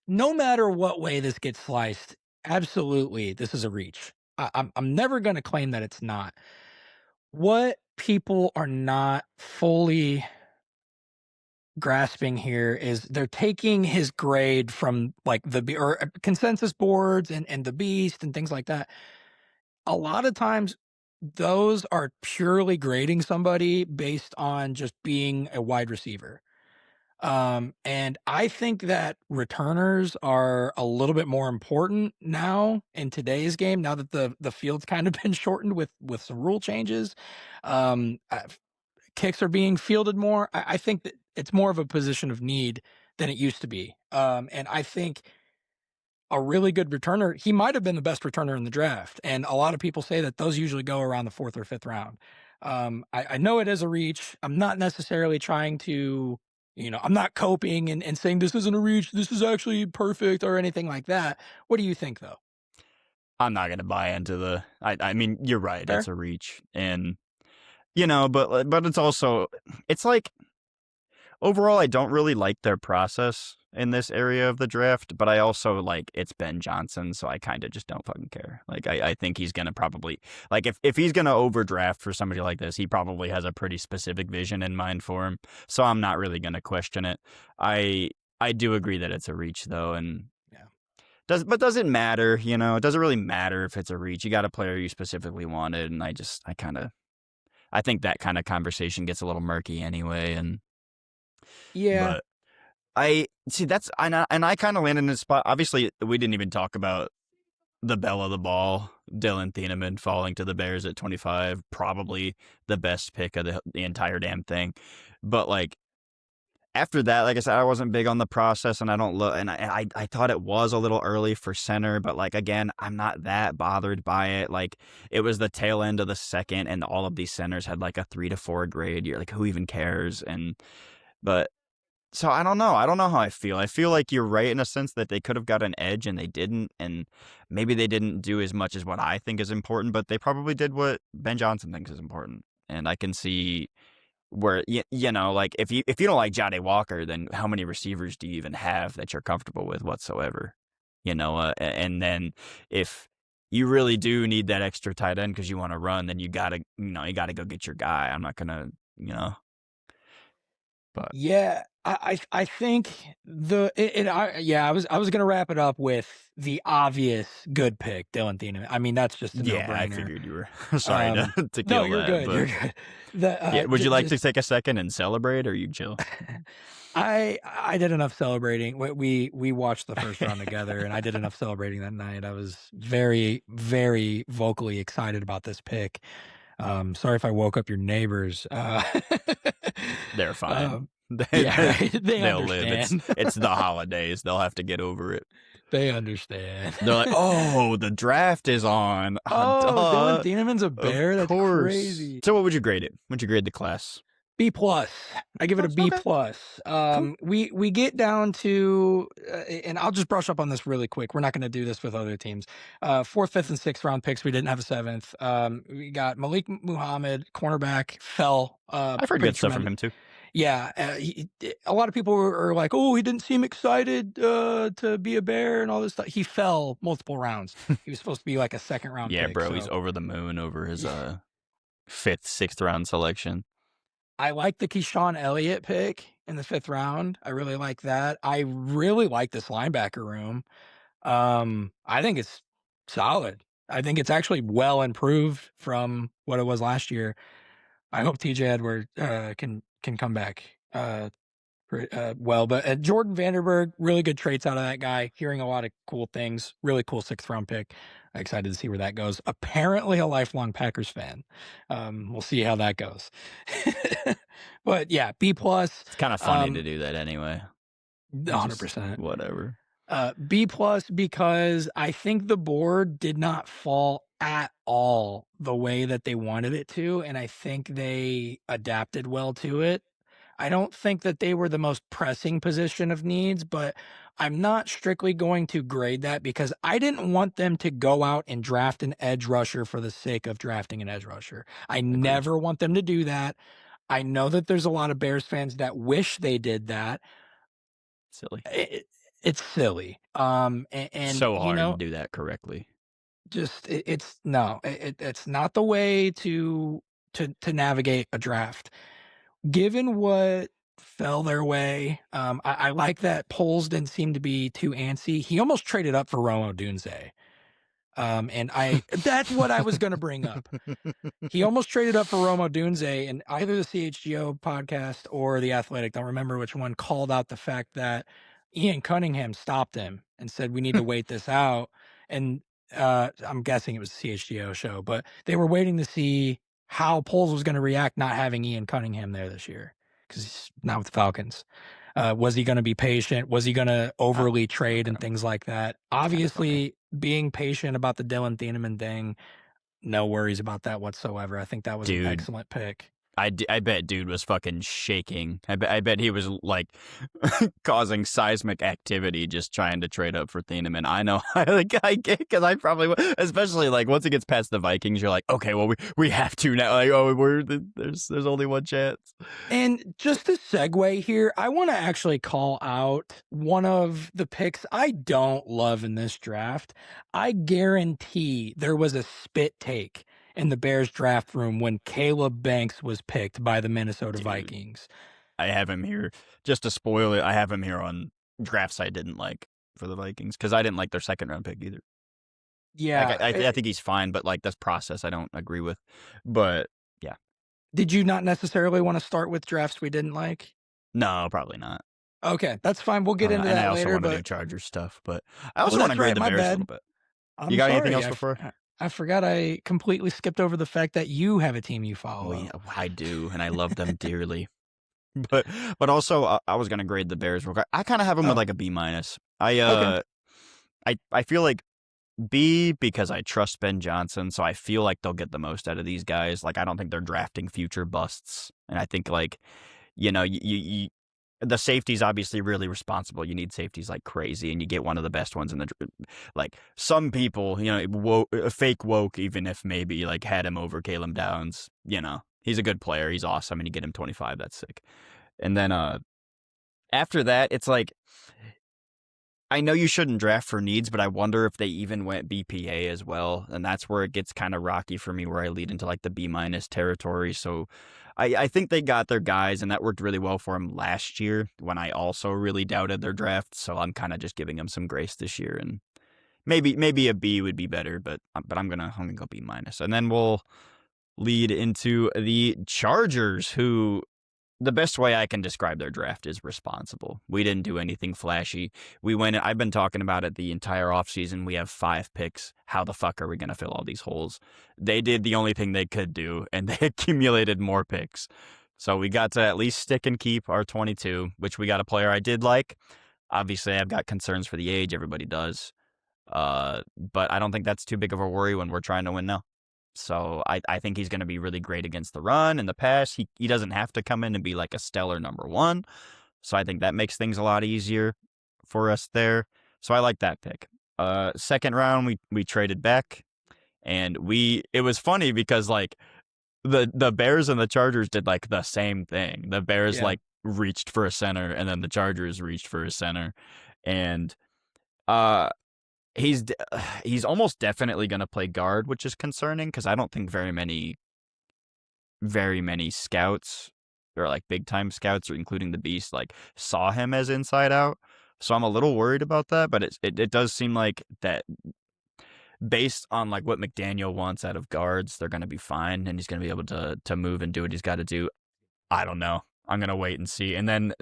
no matter what way this gets sliced, absolutely, this is a reach. I'm never gonna claim that it's not. What people are not fully grasping here is they're taking his grade from, like, consensus boards and the Beast and things like that. A lot of times, those are purely grading somebody based on just being a wide receiver. And I think that returners are a little bit more important now in today's game. Now that the field's kind of been shortened with some rule changes, kicks are being fielded more. I think that it's more of a position of need than it used to be. And I think a really good returner, he might have been the best returner in the draft. And a lot of people say that those usually go around the fourth or fifth round. I know it is a reach. I'm not necessarily trying to, I'm not coping and saying this isn't a reach. This is actually perfect or anything like that. What do you think, though? I'm not gonna buy into the. I mean, you're right. It's Fair? a reach, and but it's also it's like overall, I don't really like their process in this area of the draft, but I also like it's Ben Johnson, so I kind of just don't fucking care. Like I think he's gonna probably like if he's gonna overdraft for somebody like this, he probably has a pretty specific vision in mind for him. So I'm not really gonna question it. I I do agree that it's a reach though, and Yeah. does it matter? It doesn't really matter if it's a reach. You got a player you specifically wanted, and I think that kind of conversation gets a little murky anyway, and Yeah. but I see that's and I kind of landed in a spot. Obviously, we didn't even talk about the belle of the ball, Dylan Thieneman falling to the Bears at 25, probably the best pick of the entire damn thing. But like after that, like I said, I wasn't big on the process, and I don't look, and I thought it was a little early for center, but like again, I'm not that bothered by it. Like it was the tail end of the second, and all of these centers had like a 3 to 4 grade. You're like, who even cares? But so I don't know. I don't know how I feel. I feel like you're right in a sense that they could have got an edge and they didn't, and maybe they didn't do as much as what I think is important, but they probably did what Ben Johnson thinks is important. And I can see where like if you don't like Johnny Walker, then how many receivers do you even have that you're comfortable with whatsoever? And then if you really do need that extra tight end because you want to run, then you gotta go get your guy. I'm not gonna, you know, but Yeah, I think I was gonna wrap it up with the obvious good pick, Dylan Thieneman. I mean, that's just a yeah, I no-brainer. figured you were sorry to to No, kill you're that, good, but you're good. The, yeah, would you like to just take a second and celebrate, or you chill? I did enough celebrating. We watched the first round together, and I did enough celebrating that night. I was very, very vocally excited about this pick. Sorry if I woke up your neighbors. They're fine. Um, yeah, right. They They'll live. It's understand. it's the holidays. They'll have to get over it. They understand. They're like, "Oh, the draft is on." Oh, Dylan Duh. Thieneman's a Of bear? That's course. crazy. So what would you grade it? Would you grade the class? B plus. I B give it a plus? B Okay, plus. cool. We get down to, and I'll just brush up on this really quick. We're not going to do this with other teams. Fourth, fifth, and sixth round picks. We didn't have a seventh. We got Malik Muhammad, cornerback, fell I've heard pretty good stuff from tremendous. him too. Yeah, a lot of people are like, "Oh, he didn't seem excited to be a bear and all this stuff." He fell multiple rounds. He was supposed to be like a second round Yeah, pick. bro, he's So over the moon over his yeah. fifth, sixth round selection. I like the Keyshawn Elliott pick in the 5th round. I really like that. I really like this linebacker room. I think it's solid. I think it's actually well improved from what it was last year. I hope TJ Edward can come back well. But Jordan Vanderberg, really good traits out of that guy. Hearing a lot of cool things. Really cool 6th round pick. Excited to see where that goes. Apparently, a lifelong Packers fan. We'll see how that goes. But yeah, B plus, It's kind of funny to um, do that anyway. It's just 100%. whatever. B plus because I think the board did not fall at all the way that they wanted it to, and I think they adapted well to it. I don't think that they were the most pressing position of needs, but I'm not strictly going to grade that because I didn't want them to go out and draft an edge rusher for the sake of drafting an edge rusher. I Agreed. never want them to do that. I know that there's a lot of Bears fans that wish they did that. Silly. It's silly. And So hard to do that correctly. just it's no, it's not the way to navigate a draft. Given what fell their way, I like that Poles didn't seem to be too antsy. He almost traded up for Rome Odunze. And that's what I was going to bring up. He almost traded up for Roma Dunze, and either the CHGO podcast or The Athletic, don't remember which one, called out the fact that Ian Cunningham stopped him and said, "We need to wait this out." And I'm guessing it was the CHGO show, but they were waiting to see how Poles was going to react not having Ian Cunningham there this year because he's not with the Falcons. Was he going to be patient? Was he going to I'm overly not trade and gonna. things like that? Kind of funny, Obviously, being patient about the Dylan Thieneman thing, no worries about that whatsoever. I think that was an dude. excellent pick. I bet dude was fucking shaking. I bet he was like causing seismic activity just trying to trade up for Thieneman. I know, I get because I probably would, especially like once it gets past the Vikings, you're like, okay, well we have to now. Like, oh, there's only one chance. And just to segue here, I want to actually call out one of the picks I don't love in this draft. I guarantee there was a spit take in the Bears draft room when Caleb Banks was picked by the Minnesota Dude, Vikings. I have him here just to spoil it. I have him here on drafts I didn't like for the Vikings because I didn't like their second round pick either. Like Yeah. I think he's fine, but like this process I don't agree with. But yeah, Did you not necessarily want to start with drafts we didn't like? no, probably not. Okay, that's fine. We'll get Probably not. into And I that also later, want to do but Chargers stuff, but I oh, also want that's to grade right. the My Bears a bad. little bit. You I'm got anything sorry. else before? I forgot I completely skipped over the fact that you have a team you We follow. I do, and I love them dearly. But also I was gonna grade the Bears real quick. I kind of have them with Oh, like a B minus. okay. I feel like B because I trust Ben Johnson, so I feel like they'll get the most out of these guys. Like I don't think they're drafting future busts, and I think like you the safety's obviously really responsible. You need safeties like crazy, and you get one of the best ones in the like. Some people, fake woke, even if maybe like had him over Caleb Downs. He's a good player. He's awesome, and you get him 25. That's sick. And then after that, it's like I know you shouldn't draft for needs, but I wonder if they even went BPA as well, and that's where it gets kind of rocky for me, where I lead into like the B minus territory. So I think they got their guys, and that worked really well for them last year when I also really doubted their draft. So I'm kind of just giving them some grace this year, and maybe a B would be better, but I'm gonna go B minus, and then we'll lead into the Chargers, who the best way I can describe their draft is responsible. We didn't do anything flashy. I've been talking about it the entire offseason. We have 5 picks. How the fuck are we going to fill all these holes? They did the only thing they could do, and they accumulated more picks. So we got to at least stick and keep our 22, which we got a player I did like. Obviously, I've got concerns for the age. Everybody does. But I don't think that's too big of a worry when we're trying to win now. So I think he's going to be really great against the run and the pass. He doesn't have to come in and be like a stellar number 1. So I think that makes things a lot easier for us there. So I like that pick. Second round, we traded back, and it was funny because like the Bears and the Chargers did like the same thing. The Bears Yeah. like reached for a center, and then the Chargers reached for a center, and uh he's he's almost definitely going to play guard, which is concerning because I don't think very many scouts or like big time scouts, or including the Beast, like saw him as inside out. So I'm a little worried about that, but it does seem like that based on like what McDaniel wants out of guards, they're going to be fine, and he's going to be able to move and do what he's got to do. I don't know. I'm going to wait and see, and then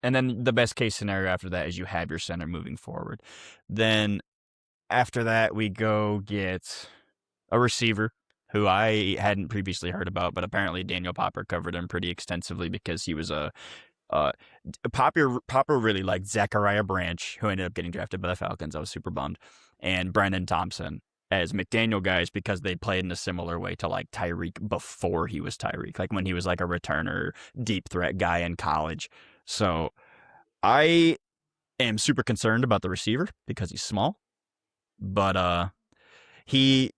the best case scenario after that is you have your center moving forward. Then after that, we go get a receiver who I hadn't previously heard about, but apparently Daniel Popper covered him pretty extensively because he was uh, Popper really liked Zachariah Branch, who ended up getting drafted by the Falcons. I was super bummed, and Brandon Thompson as McDaniel guys because they played in a similar way to like Tyreek before he was Tyreek, like when he was like a returner, deep threat guy in college. So I am super concerned about the receiver because he's small, but he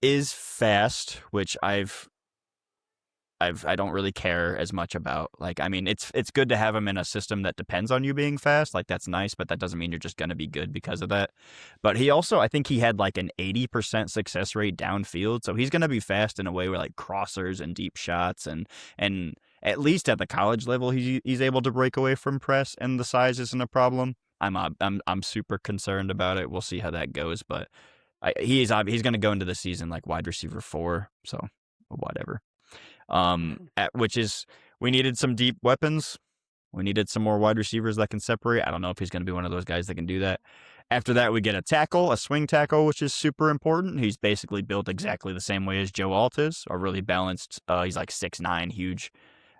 is fast, which I don't really care as much about. Like, I mean, it's good to have him in a system that depends on you being fast. Like, that's nice, but that doesn't mean you're just going to be good because of that. But he also, I think he had like an 80% success rate downfield. So he's going to be fast in a way where like crossers and deep shots and at least at the college level, he's able to break away from press, and the size isn't a problem. I'm super concerned about it. We'll see how that goes, but He's going to go into the season like wide receiver 4, so whatever. Which is, we needed some deep weapons. We needed some more wide receivers that can separate. I don't know if he's going to be one of those guys that can do that. After that, we get a swing tackle, which is super important. He's basically built exactly the same way as Joe Alt is, a really balanced. He's like 6'9", huge,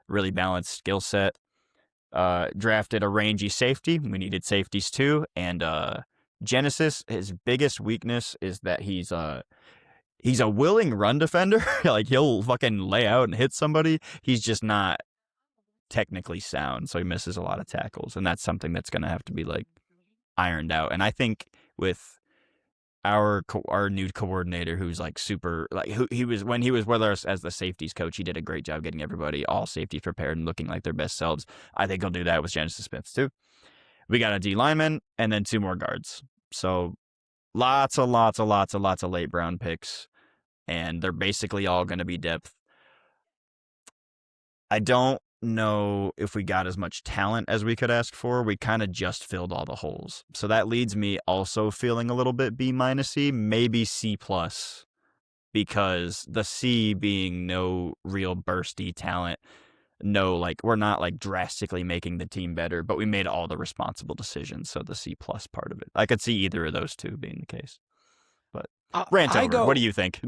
really balanced skill set. Drafted a rangy safety. We needed safeties too. And Genesis, his biggest weakness is that he's a willing run defender. Like, he'll fucking lay out and hit somebody. He's just not technically sound, so he misses a lot of tackles, and that's something that's going to have to be like ironed out. And I think with our new coordinator, who's like super, like, who he was when he was with us as the safeties coach, he did a great job getting everybody, all safeties, prepared and looking like their best selves. I think he'll do that with Genesis Smith too. We got a D lineman and then 2 more guards. So lots of late round picks, and they're basically all going to be depth. I don't know if we got as much talent as we could ask for. We kind of just filled all the holes. So that leads me also feeling a little bit B minus-y, maybe C plus, because the C being no real bursty talent. No, like, we're not like drastically making the team better, but we made all the responsible decisions. So the C plus part of it, I could see either of those two being the case. But rant I over. What go do you think?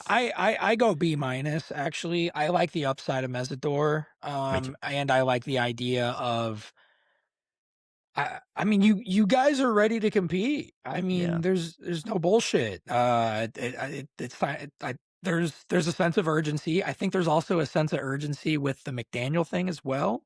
I go B minus, actually. I like the upside of Mesidor, Me too. and I like the idea of I mean, you guys are ready to compete. I Yeah. mean, there's no bullshit. It's fine. There's a sense of urgency. I think there's also a sense of urgency with the McDaniel thing as well.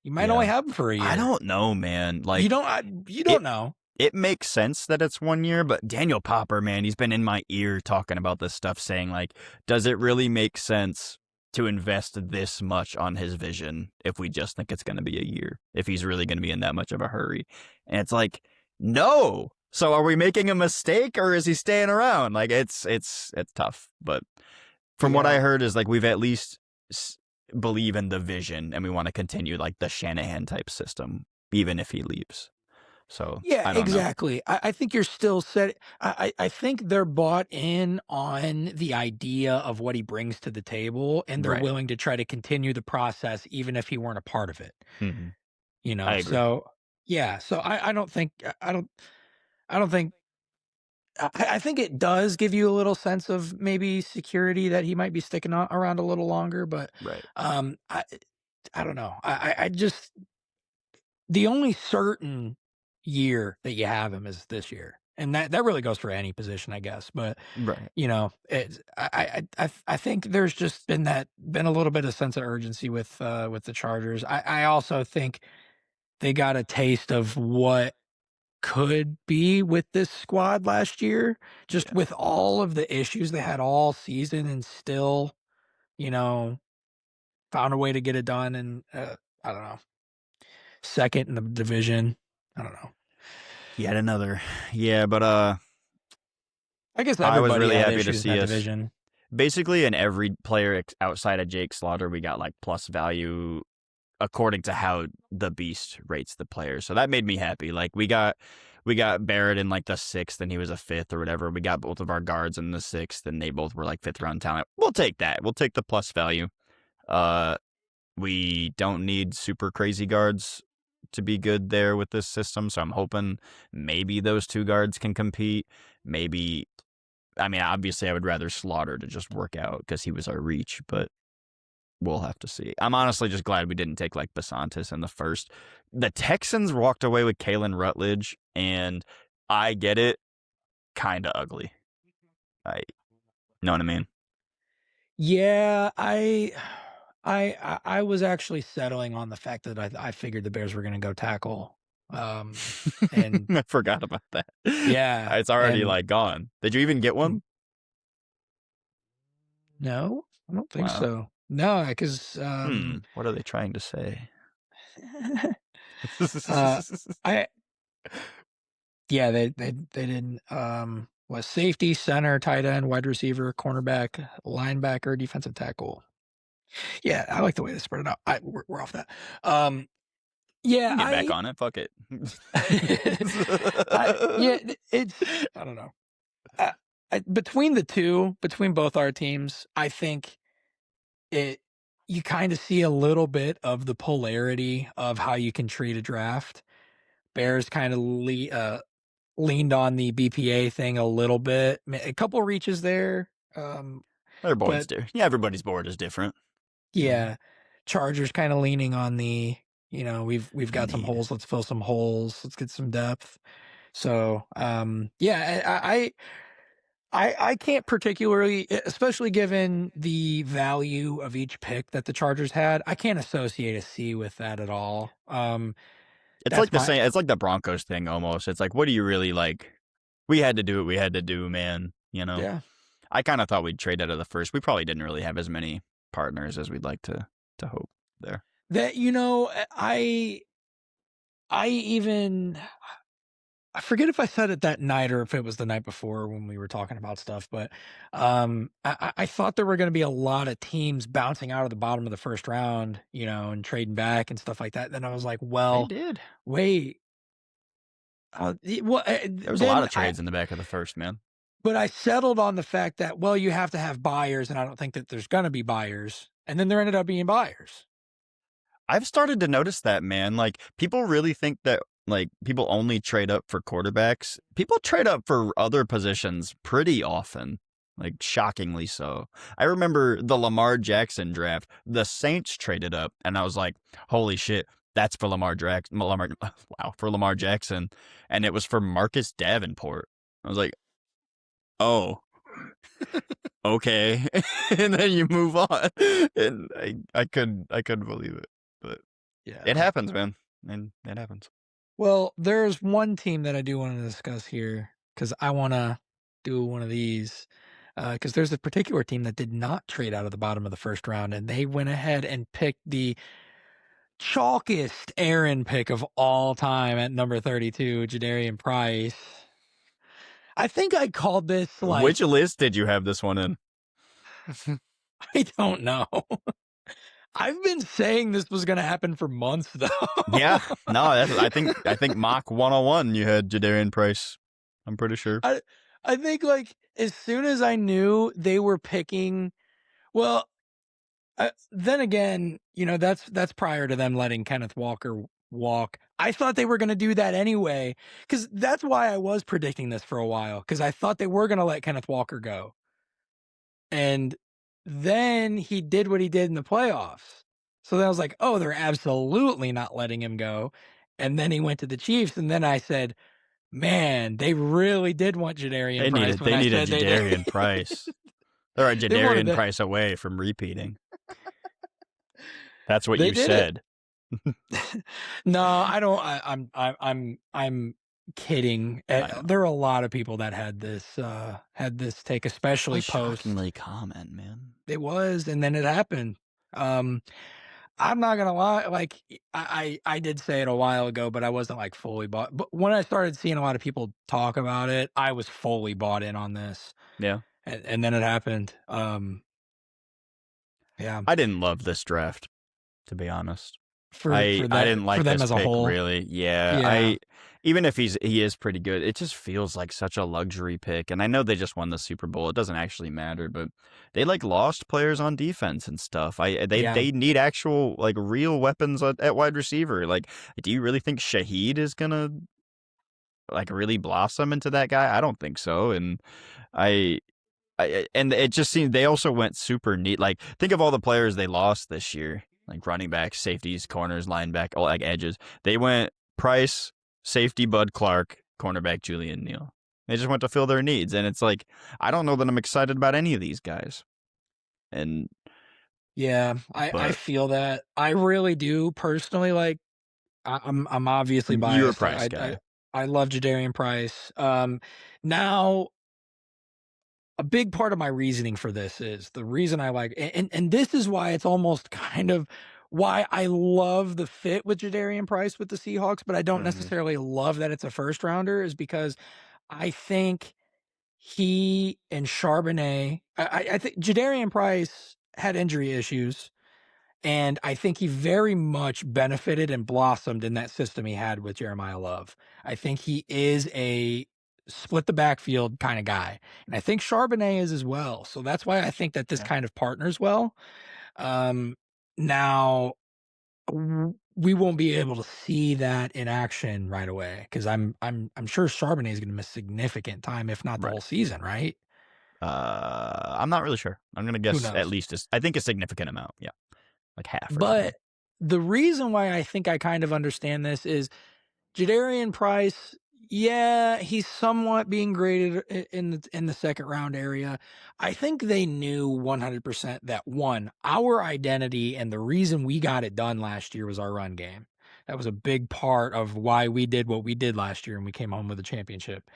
You might only Yeah. have him for a I year. don't know, man. You Like, don't you it don't know. it makes sense that it's 1 year, but Daniel Popper, man, he's been in my ear talking about this stuff, saying, like, does it really make sense to invest this much on his vision if we just think it's going to be a year, if he's really going to be in that much of a hurry? And it's like, no. So are we making a mistake, or is he staying around? Like, it's tough. But from what I Yeah. heard is, like, we've at least believe in the vision, and we want to continue like the Shanahan type system, even if he leaves. So Yeah, I don't know. exactly. I think you're still set. I think they're bought in on the idea of what he brings to the table, and they're Right. willing to try to continue the process even if he weren't a part of it. Mm-hmm. You I know, agree. so yeah, so I don't think I don't think I think it does give you a little sense of maybe security that he might be sticking around a little longer, but Right. um, I I don't know. I just the only certain year that you have him is this year, and that really goes for any position, I guess. But Right. you know, I think there's just been a little bit of sense of urgency with the Chargers. I also think they got a taste of what could be with this squad last year, just Yeah. with all of the issues they had all season, and still, you know, found a way to get it done. And I don't know, second in the division. I don't know. Yet another. Yeah, but I guess I was everybody really had happy to issues in see that us. division. Basically, in every player outside of Jake Slaughter, we got like plus value according to how the beast rates the player. So that made me happy. Like, we got Barrett in like the 6th, and he was a 5th or whatever. We got both of our guards in the 6th, and they both were like 5th round talent. We'll take that. We'll take the plus value. We don't need super crazy guards to be good there with this system, so I'm hoping maybe those 2 guards can compete. Maybe, I mean, obviously I would rather Slaughter to just work out because he was our reach, but we'll have to see. I'm honestly just glad we didn't take like Basantis in the first. The Texans walked away with Kalen Rutledge, and I get it, kind of ugly. I know what I mean? Yeah, I was actually settling on the fact that I figured the Bears were going to go tackle. And I forgot about that. yeah, It's already and like gone. Did you even get one? no, I don't think Wow. so. No, because What are they trying to say? uh, I yeah, they didn't. Was safety, center, tight end, wide receiver, cornerback, linebacker, defensive tackle. Yeah, I like the way they spread it out. We're off that. We Yeah, can get back on it. Fuck it. yeah, it's I don't know. between the two, between both our teams, I think it you kind of see a little bit of the polarity of how you can treat a draft. Bears kind of leaned on the BPA thing a little bit, a couple reaches there, Their board's but different. Yeah, everybody's board is different. You know, yeah, Chargers kind of leaning on the, we've got some need. holes, let's fill some holes, let's get some depth. So, yeah, I can't particularly, especially given the value of each pick that the Chargers had, I can't associate a C with that at all. It's like That's the my same. It's like the Broncos thing almost. It's like, what do you really like? We had to do what we had to do, man. You know, yeah. I kind of thought we'd trade out of the first. We probably didn't really have as many partners as we'd like to hope there. That I even I forget if I said it that night or if it was the night before when we were talking about stuff, but I thought there were going to be a lot of teams bouncing out of the bottom of the first round, and trading back and stuff like that. Then I was like, They well, did. wait, well, There was a lot then of trades in the back of the first, man. but I settled on the fact that, well, you have to have buyers, and I don't think that there's going to be buyers. And then there ended up being buyers. I've started to notice that, man. Like, people really think that, like, people only trade up for quarterbacks. People trade up for other positions pretty often, like, shockingly so. I remember the Lamar Jackson draft. The Saints traded up, and I was like, holy shit, that's for wow, for Lamar Jackson. And it was for Marcus Davenport. I was like, oh, okay. And then you move on. And I couldn't believe it. But it Yeah. happens, man. And it happens. Well, there's one team that I do want to discuss here because I want to do one of these. Because there's a particular team that did not trade out of the bottom of the first round, and they went ahead and picked the chalkiest Aaron pick of all time at number 32, Jadarian Price. I think I called this Which like, list did you have this one in? I don't know. I've been saying this was going to happen for months, Yeah, though. no, I think Mock 101 you had Jadarian Price. I'm pretty sure. I I think like as soon as I knew they were picking, well, then again, that's prior to them letting Kenneth Walker walk. I thought they were going to do that anyway, because that's why I was predicting this for a while, because I thought they were going to let Kenneth Walker go, and then he did what he did in the playoffs. So then I was like, oh, they're absolutely not letting him go. And then he went to the Chiefs, and then I said, man, they really did want Jadarian They Price needed when they I needed said they did. Jadarian Price. They're a They wanted Jadarian that. Price away from repeating. That's what They you did it. said. No, I don't. I'm kidding. I know. There are a lot of people that had this take, especially Was post. shockingly common, man. It was, and then it happened. Um, I'm not gonna lie. Like I did say it a while ago, but I wasn't like fully bought. But when I started seeing a lot of people talk about it, I was fully bought in on this, Yeah. and then it happened. Yeah, I didn't love this draft, to be honest. for I for I that didn't for like them this as a pick whole. really. Yeah, Yeah, I even if he is pretty good, it just feels like such a luxury pick. And I know they just won the Super Bowl. It doesn't actually matter, but they like lost players on defense and stuff. They yeah. they need actual like real weapons at wide receiver. Like, do you really think Shaheed is gonna like really blossom into that guy? I don't think so. And I and it just seems they also went super neat. Like, think of all the players they lost this year, like running backs, safeties, corners, linebacker, all like edges. They went Price, safety Bud Clark, cornerback Julian Neal. They just went to fill their needs, and it's like I don't know that I'm excited about any of these guys. And Yeah, I but feel that. I really do personally. Like I'm obviously you're a biased. Price I guy. I love Jadarian Price. Now a big part of my reasoning for this is the reason I like, and this is why it's almost kind of why I love the fit with Jadarian Price with the Seahawks, but I don't Mm-hmm. necessarily love that it's a first rounder, is because I think he and Charbonnet. I think Jadarian Price had injury issues. And I think he very much benefited and blossomed in that system he had with Jeremiah Love. I think he is a split the backfield kind of guy, and I think Charbonnet is as well. So that's why I think that this Yeah. kind of partners well. Now we won't be able to see that in action right away because I'm sure Charbonnet is going to miss significant time, if not the Right. whole season, right? I'm not really sure. I'm gonna Who guess at knows? least I think a significant amount. Yeah, like half or something. But the reason why I think I kind of understand this is Jadarian Price, yeah, he's somewhat being graded in the second round area. I think they knew 100% that one, our identity and the reason we got it done last year was our run game. That was a big part of why we did what we did last year and we came home with a championship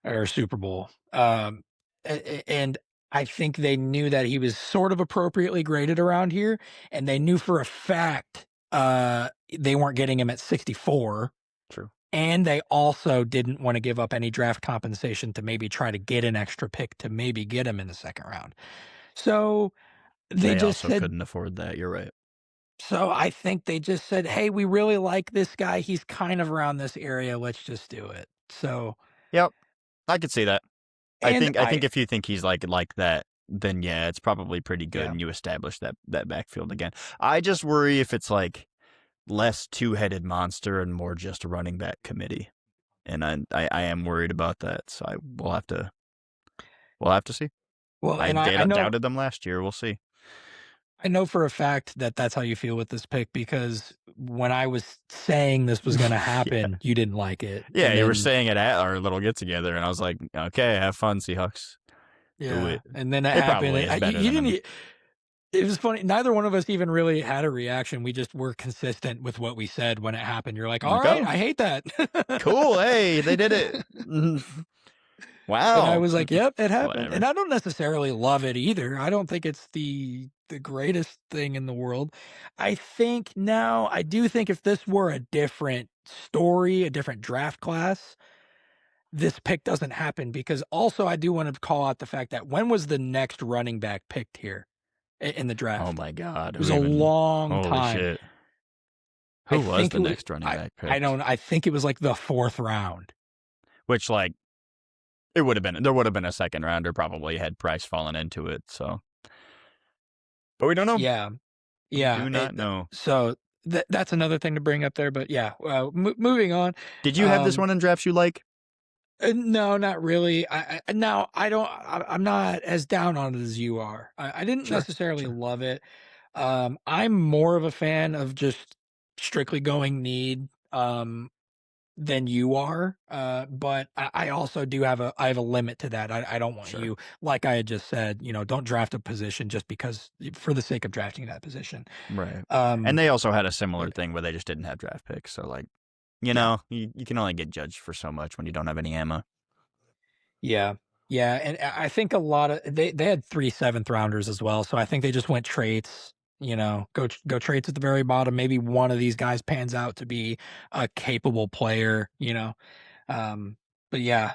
or Super Bowl. And I think they knew that he was sort of appropriately graded around here, and they knew for a fact they weren't getting him at 64, True. and they also didn't want to give up any draft compensation to maybe try to get an extra pick to maybe get him in the second round. So they They just also said, couldn't afford that. You're right. so I think they just said, hey, we really like this guy. He's kind of around this area. Let's just do it. So, Yep, I could see that. I and think I think if you think he's like that, then yeah, it's probably pretty good, yeah. and you establish that backfield again. I just worry if it's like less two-headed monster and more just a running back committee, and I am worried about that. So we'll have to see. Well, I and I know doubted them last year. We'll see. I know for a fact that that's how you feel with this pick because when I was saying this was gonna Yeah, happen, you didn't like it, yeah. and You were then saying it at our little get together, and I was like, okay, have fun, Seahawks. Do yeah, it. and then it It happened, probably and is you better you than didn't him. e it was funny, neither one of us even really had a reaction, we just were consistent with what we said when it happened, you're like, I'm like, "Alright, oh, I hate that." cool. Hey, they did it. And I Wow. was like, "Yep, it happened." And Whatever. I don't necessarily love it either. I don't think it's the greatest thing in the world. I do think if this were a different story, a different draft class, this pick doesn't happen because also I do want to call out the fact that when was the next running back picked here in the Oh draft? my God. It Who was a even? long Holy time. shit. I Who was think the it was next running back I picked? don't I think it was like the 4th round. Which, like, there would have been a second rounder probably had Price fallen into it. So, but we don't know. Yeah. We Yeah, do not know. so that's another thing to bring up there, but yeah, moving on. Did you have this Um, one in drafts you like? no, not really. Now I don't. I'm not as down on it as you are. I didn't Sure. necessarily Sure. love it. I'm more of a fan of just strictly going need. Than you are. But I also do have a limit to that. I don't want Sure. you, like I had just said, don't draft a position just because for the sake of drafting that position. Right. And Um, they also had a similar but thing where they just didn't have draft picks. So, like, yeah, you can only get judged for so much when you don't have any ammo. yeah, yeah, and I think a lot of they had 3 7th rounders as well, so I think they just went traits. Go traits at the very bottom. Maybe one of these guys pans out to be a capable player. Um, but yeah,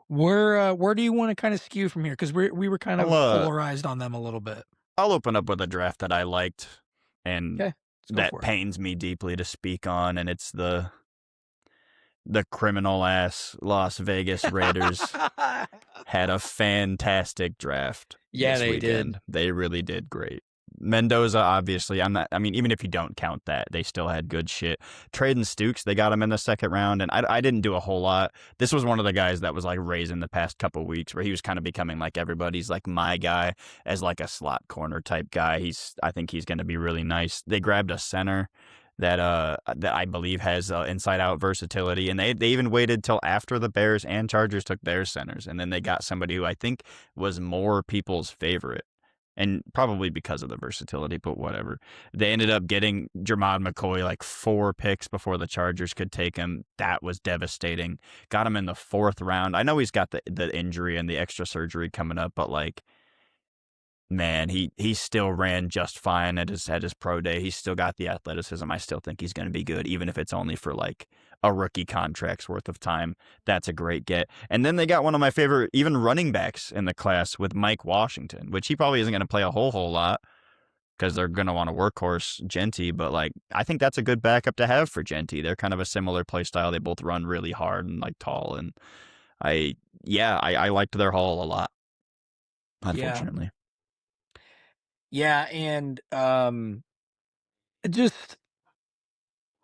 where do you want to kind of skew from here? Because we were kind I'll of uh polarized on them a little bit. I'll open up with a draft that I liked and Okay, let's go that for it. pains me deeply to speak on, and it's the criminal ass Las Vegas Raiders had a fantastic draft Yeah, this they did. weekend. They really did great. Mendoza, obviously, I mean, even if you don't count that, they still had good shit. Traden Stukes, they got him in the second round, and I didn't do a whole lot. This was one of the guys that was like raising the past couple weeks, where he was kind of becoming like everybody's like my guy as like a slot corner type guy. I think he's going to be really nice. They grabbed a center that I believe has inside out versatility, and they even waited till after the Bears and Chargers took their centers, and then they got somebody who I think was more people's favorite. And probably because of the versatility, but whatever. They ended up getting Jermod McCoy like 4 picks before the Chargers could take him. That was devastating. Got him in the 4th round. I know he's got the injury and the extra surgery coming up, but like, man, he still ran just fine at his pro day. He's still got the athleticism. I still think he's going to be good, even if it's only for like a rookie contract's worth of time. That's a great get. And then they got one of my favorite even running backs in the class with Mike Washington, which he probably isn't going to play a whole lot because they're going to want to workhorse Genty. But like, I think that's a good backup to have for Genty. They're kind of a similar play style. They both run really hard and like tall, and I I liked their haul a lot, Yeah. unfortunately. Yeah, and, it just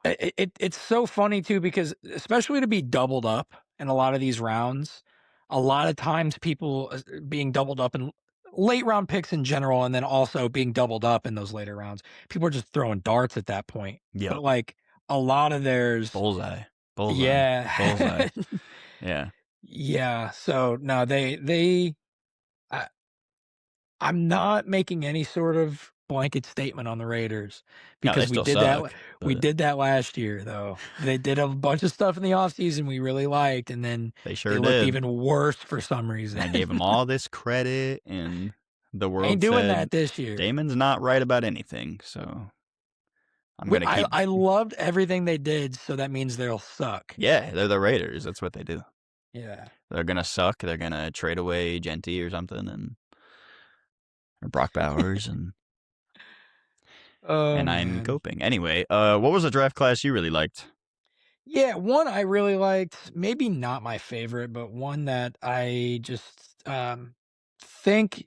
it's so funny too because especially to be doubled up in a lot of these rounds, a lot of times people being doubled up in late round picks in general, and then also being doubled up in those later rounds, people are just throwing darts at that point. Yep. But like a lot of theirs, Bullseye. Bullseye. yeah, Bullseye. Yeah. yeah. So no, I, I'm not making any sort of blanket statement on the Raiders No, they because still suck, we but did that last year though. They did a bunch of stuff in the offseason we really liked, and then they they sure looked did. even worse for some And reason. I gave them all this credit, and the Ain't world doing said, that this year. Damon's not right about anything, so I'm We gonna keep. I loved everything they did, so that means they'll suck. Yeah, they're the Raiders. That's what they do. Yeah. They're gonna suck. They're gonna trade away Genty or something, and or Brock Bowers, Oh and I'm man. coping. Anyway, what was a draft class you really liked? Yeah, one I really liked, maybe not my favorite, but one that I just think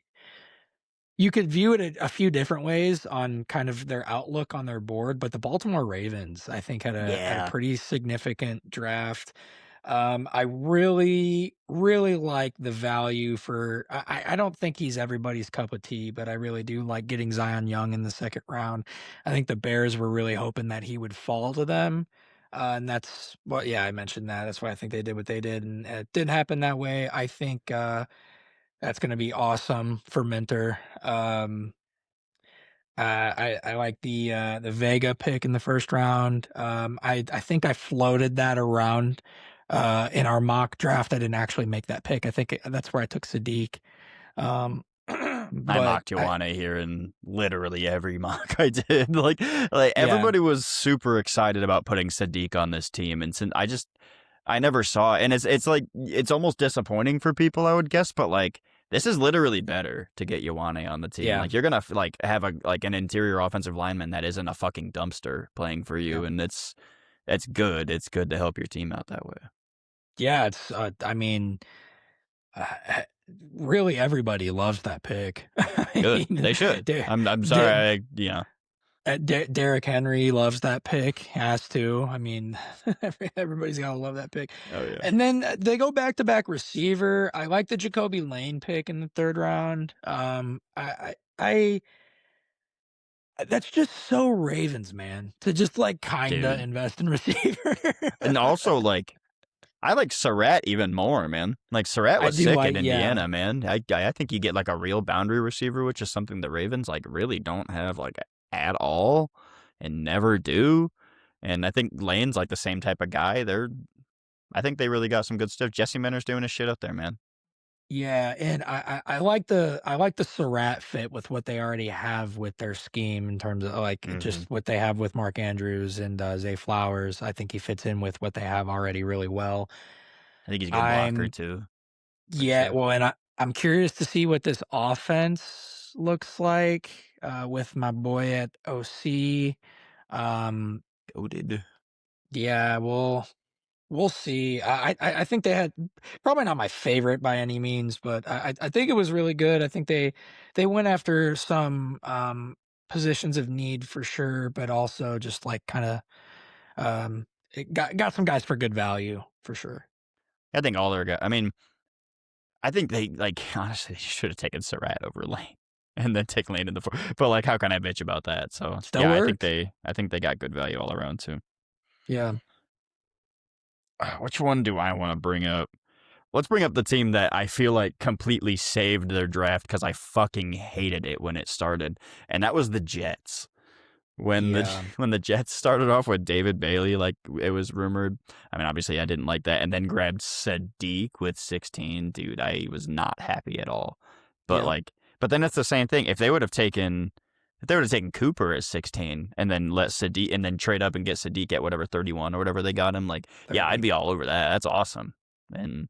you could view it a few different ways on kind of their outlook on their board, but the Baltimore Ravens, I think, had a Yeah, pretty significant draft. I really, really like the value for. I don't think he's everybody's cup of tea, but I really do like getting Zion Young in the second round. I think the Bears were really hoping that he would fall to them. And that's what, yeah, I mentioned that. That's why I think they did what they did, and it didn't happen that way. I think that's gonna be awesome for Minter. I like the Vega pick in the first round. I think I floated that around in our mock draft. I didn't actually make that pick. I think that's where I took Sadiq. Um, I but mocked I Ioane here in literally every mock I did. Like yeah, everybody was super excited about putting Sadiq on this team, and since I never saw it. And it's like it's almost disappointing for people, I would guess, but like this is literally better to get Ioane on the team. yeah, Like you're gonna like have a like an interior offensive lineman that isn't a fucking dumpster playing for yeah, you, and it's good. It's good to help your team out that way. yeah. It's I mean, uh, really everybody loves that pick. I Good. mean, They should. Der- I'm sorry. Der- Yeah. Derrick Henry loves that pick, has to. I mean, everybody's gotta love that pick. Oh yeah. And then they go back to back receiver. I like the Jacoby Lane pick in the third round. That's just so Ravens, man, to just like kinda Dude. invest in receiver. And also like I like Surratt even more, man. Like Surratt I was do sick in like, yeah, Indiana, man. I think you get like a real boundary receiver, which is something the Ravens like really don't have like at all and never do. And I think Lane's like the same type of guy. I think they really got some good stuff. Jesse Minter's doing his shit up there, man. yeah, and I like the Surratt fit with what they already have with their scheme in terms of like Hmm. just what they have with Mark Andrews and Zay Flowers. I think he fits in with what they have already really well. I think he's a good blocker I'm too, for yeah, sure. well, and I'm curious to see what this offense looks like with my boy at OC. Um, Goated. yeah, we'll see. I think they had probably not my favorite by any means, but I think it was really good. I think they went after some positions of need for sure, but also just like kind of it got some guys for good value for sure. I think all their guys. I mean, I think they like honestly should have taken Surratt over Lane. And then take Lane in the fourth. But like, how can I bitch about that? So Still yeah, worked. I think they got good value all around too. Yeah. Which one do I want to bring up? Let's bring up the team that I feel like completely saved their draft because I fucking hated it when it started, and that was the Jets. When the Yeah. when the Jets started off with David Bailey, like it was rumored. I mean, obviously I didn't like that, and then grabbed Sadiq with 16. Dude, I was not happy at all. But Yep. like, but then it's the same thing. If they would have taken Cooper at 16 and then let Sadiq and then trade up and get Sadiq at whatever 31 or whatever they got him, like, yeah, I'd 30. be all over that. That's awesome. And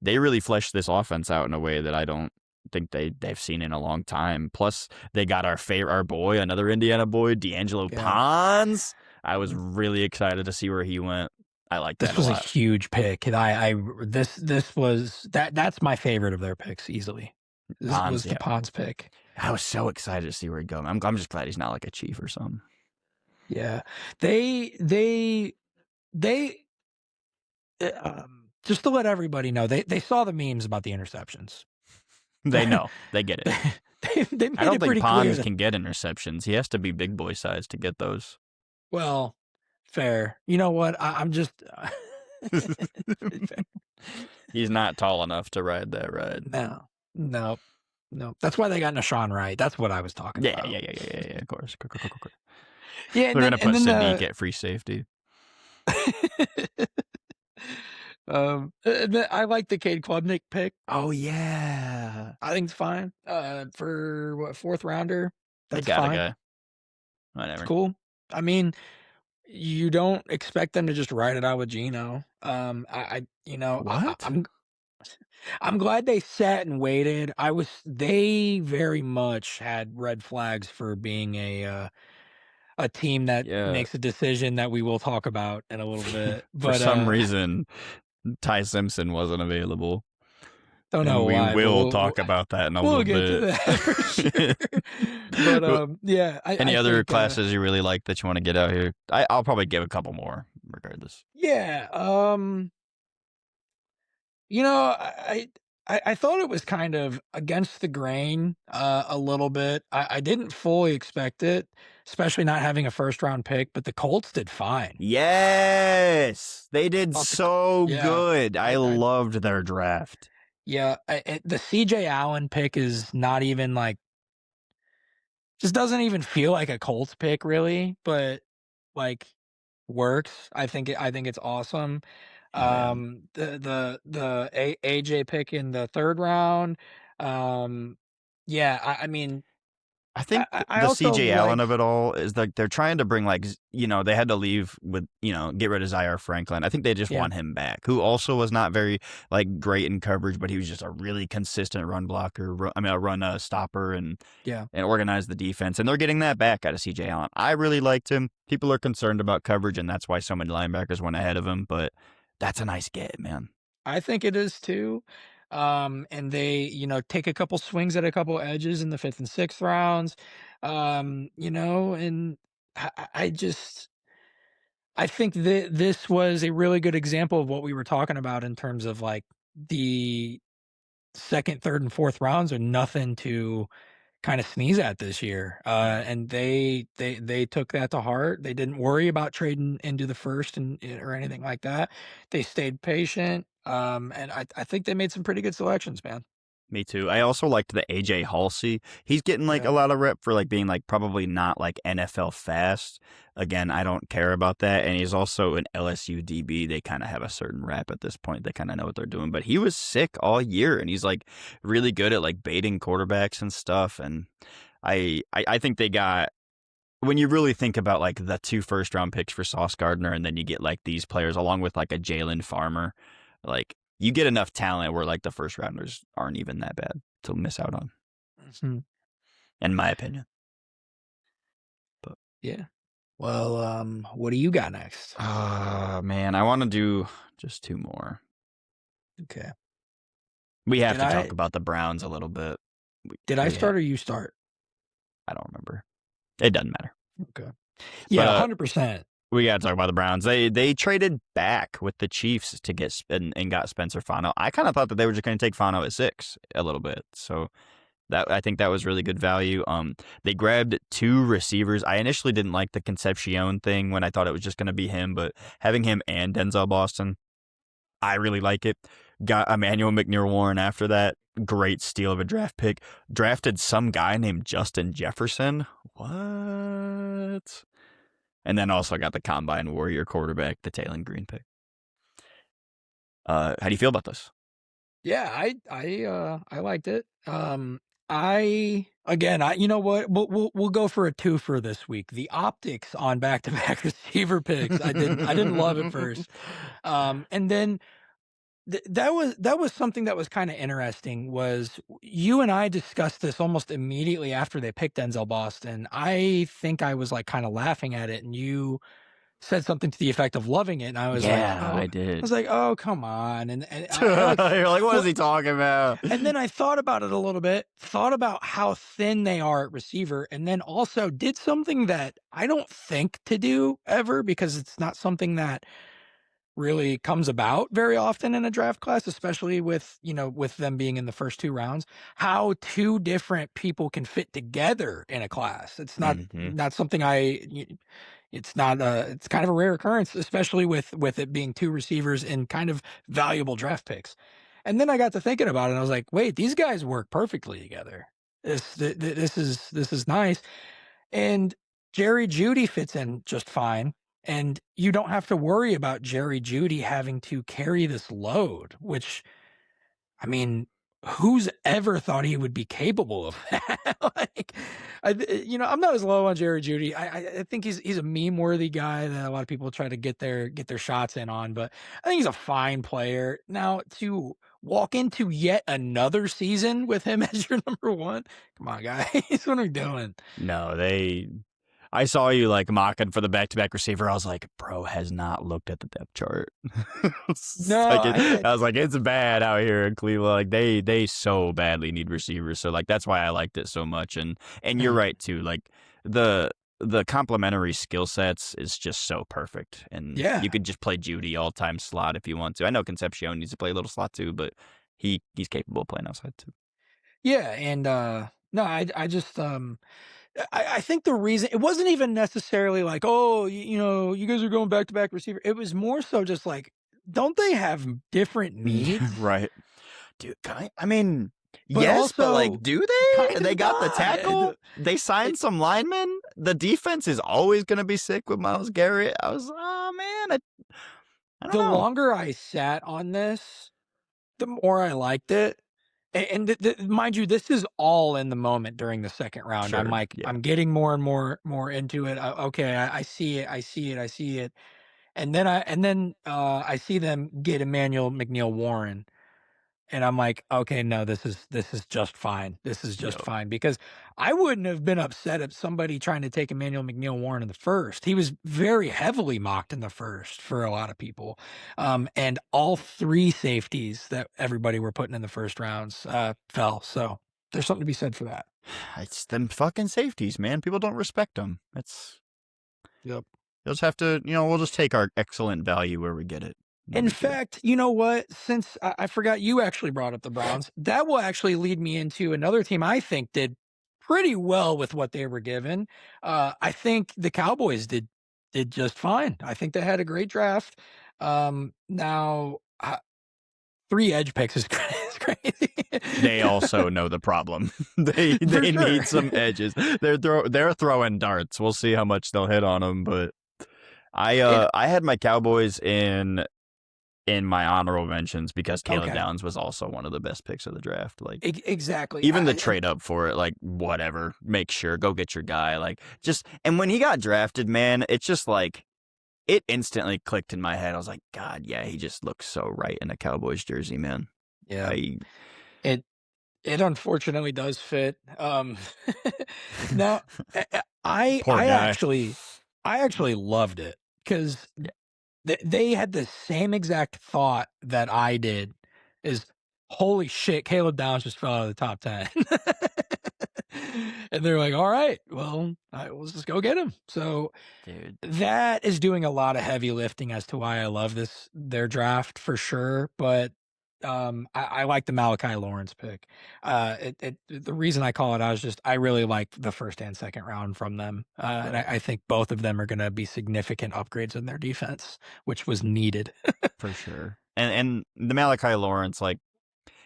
they really fleshed this offense out in a way that I don't think they've seen in a long time. Plus, they got our boy, another Indiana boy, D'Angelo Yeah. Pons. I was really excited to see where he went. I like that This a was a lot. huge pick, and this was that's my favorite of their picks easily. This Pons, was the yeah. Pons pick. I was so excited to see where he'd go. I'm just glad he's not like a Chief or something. Yeah. They just to let everybody know, they saw the memes about the interceptions. They know. They get it. They they I made don't it think pretty clear Pons that can get interceptions. He has to be big boy size to get those. well, fair. You know what? I'm just He's not tall enough to ride that ride. no. No. No. That's why they got Nashawn Wright. That's what I was talking Yeah, about. yeah, yeah, yeah, yeah, yeah. Of course. Yeah, They're gonna and put then Sadiq at free safety. I like the Cade Klubnik pick. Oh yeah, I think it's fine. For what, fourth rounder, they that's got a fine. guy. It's Whatever. cool. I mean, you don't expect them to just ride it out with Geno. What? I'm glad they sat and waited. They very much had red flags for being a team that Yeah. makes a decision that we will talk about in a little bit. For But some reason, Ty Simpson wasn't available, don't and know we why, but will talk about that in a we'll little get to bit. that for sure. But yeah, Any I other think classes you really like that you want to get out here? I'll probably give a couple more, regardless. yeah, I thought it was kind of against the grain a little bit. I didn't fully expect it, especially not having a first round pick, but the Colts did fine. Yes, they did Thought so yeah, good. I I loved their draft. yeah, the CJ Allen pick is not even like just doesn't even feel like a Colts pick really, but like works. I think it's awesome. Oh yeah. AJ pick in the third round. Um, yeah, I mean, I think I the also CJ Allen like of it all is like they're trying to bring like they had to leave with get rid of Zaire Franklin. I think they just yeah, want him back, who also was not very like great in coverage, but he was just a really consistent run blocker. A run stopper yeah. and organize the defense. And they're getting that back out of CJ Allen. I really liked him. People are concerned about coverage, and that's why so many linebackers went ahead of him. But that's a nice get, man. I think it is too. And they, take a couple swings at a couple edges in the fifth and sixth rounds. And I just I think that this was a really good example of what we were talking about in terms of like the second, third, and fourth rounds are nothing to kind of sneeze at this year. No. And they took that to heart. They didn't worry about trading into the first or anything like that. They stayed patient. And I think they made some pretty good selections, man. Me too. I also liked the AJ Halsey. He's getting like a Yeah. lot of rep for like being like probably not like NFL fast. Again, I don't care about that. And he's also an LSU DB. They kind of have a certain rep at this point. They kind of know what they're doing. But he was sick all year, and he's like really good at like baiting quarterbacks and stuff. And I think they got when you really think about like the 2 first-round picks for Sauce Gardner, and then you get like these players along with like a Jalen Farmer, like you get enough talent where like the first rounders aren't even that bad to miss out on, Mhm. in my opinion. But Yeah. Well, what do you got next? man, I want to do just 2 more. Okay. We have Did to talk I about the Browns a little bit. did I We have, start or you start? I don't remember. It doesn't matter. Okay. But Yeah, 100%. we got to talk about the Browns. They traded back with the Chiefs to get and got Spencer Fano. I kind of thought that they were just going to take Fano at 6 a little bit. So that I think that was really good value. They grabbed 2 receivers. I initially didn't like the Concepcion thing when I thought it was just going to be him, but having him and Denzel Boston, I really like it. Got Emmanuel McNeil-Warren after that. Great steal of a draft pick. Drafted some guy named Justin Jefferson. What? And then also got the Combine Warrior quarterback, the Taylor Green pick. How do you feel about this? Yeah, I liked it. I again, you know what? We'll go for a two for this week. The optics on back-to-back receiver picks, I didn't love at first. And then that was something that was kind of interesting was you and I discussed this almost immediately after they picked Denzel Boston. I think I was like kind of laughing at it, and you said something to the effect of loving it, and Yeah, I did. oh, come on, and I like You're like, what is thought he talking about? and then I thought about it a little bit, thought about how thin they are at receiver, and then also did something that I don't think to do ever because it's not something that really comes about very often in a draft class, especially with, with them being in the first 2 rounds, how 2 different people can fit together in a class. It's not Hmm. not something it's not it's kind of a rare occurrence, especially with it being 2 receivers in kind of valuable draft picks. And then I got to thinking about it and I was like, "Wait, these guys work perfectly together. This is nice." And Jerry Jeudy fits in just fine, and you don't have to worry about Jerry Jeudy having to carry this load, which, I mean, who's ever thought he would be capable of that? Like, I'm not as low on Jerry Jeudy. I think he's a meme-worthy guy that a lot of people try to get their shots in on, but I think he's a fine player. Now, to walk into yet another season with him as your number 1, come on, guys, what are we doing? No, I saw you like mocking for the back-to-back receiver. I was like, bro has not looked at the depth chart. No, I was like, it's bad out here in Cleveland. Like they so badly need receivers. So like that's why I liked it so much. And you're Mhm. right too. Like the complementary skill sets is just so perfect. And Yeah, you could just play Judy all time slot if you want to. I know Concepcion needs to play a little slot too, but he's capable of playing outside too. yeah, and, no, I just, I think the reason it wasn't even necessarily like, "Oh, you guys are going back to back receiver." It was more so just like, don't they have different needs? Right. Dude, I mean, But yes, but like, also do they? kind They of got the not. tackle. They It signed some linemen. The defense is always going to be sick with Miles Garrett. I was, oh man, I don't the know. longer I sat on this, the more I liked it. And mind you, this is all in the moment during the second round. I'm Sure, like, yeah, I'm getting more into it. Okay, I see it, I see it, I see it. And then I see them get Emmanuel McNeil Warren, and I'm like, okay, no, this is just fine. This is just yo, fine because I wouldn't have been upset if somebody trying to take Emmanuel McNeil Warren in the first. He was very heavily mocked in the first for a lot of people, and all 3 safeties that everybody were putting in the first rounds fell. So there's something to be said for that. it's them fucking safeties, man. People don't respect them. It's Yep. you'll just have to, we'll just take our excellent value where we get it. No In big deal. fact, you know what? Since I forgot you actually brought up the Browns, that will actually lead me into another team I think did pretty well with what they were given. I think the Cowboys did just fine. I think they had a great draft. Now 3 edge picks is is crazy. They also know the problem. they For they sure. need some edges. They're throwing darts. We'll see how much they'll hit on them, but And I had my Cowboys in my honorable mentions because Caleb okay, Downs was also one of the best picks of the draft. Like exactly. even the trade up for it, like whatever, make sure go get your guy. Like just and when he got drafted, man, it's just like it instantly clicked in my head. I was like, God, yeah, he just looks so right in a Cowboys jersey, man. Yeah. I It It unfortunately does fit. Now, I poor I guy. actually I actually loved it because Yeah, they had the same exact thought that I did, is, "Holy shit, Caleb Downs just fell out of the top 10." And they're like, "Alright, well, let's just go get him." So, dude. that is doing a lot of heavy lifting as to why I love their draft for sure, but, I like the Malachi Lawrence pick. The reason I call it out is just I really like the first and second round from them, and Right. I think both of them are gonna be significant upgrades in their defense, which was needed. For sure. And the Malachi Lawrence, like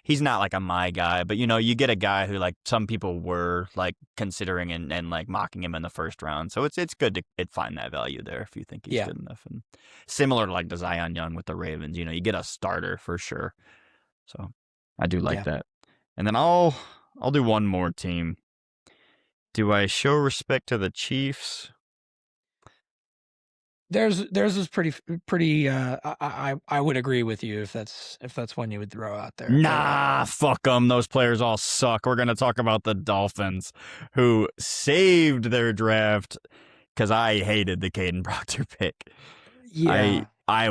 he's not like a my guy, but you get a guy who like some people were like considering and like mocking him in the first round. So it's good to find that value there if you think he's Yeah, good enough. And similar to like the Zion Young with the Ravens, you get a starter for sure. So I do like yeah. that. And then I'll do one more team. Do I show respect to the Chiefs? Theirs is pretty, I would agree with you if that's one you would throw out there, but, Nah, fuck them. Those players all suck. We're going to talk about the Dolphins, who saved their draft because I hated the Caden Proctor pick. I Yeah,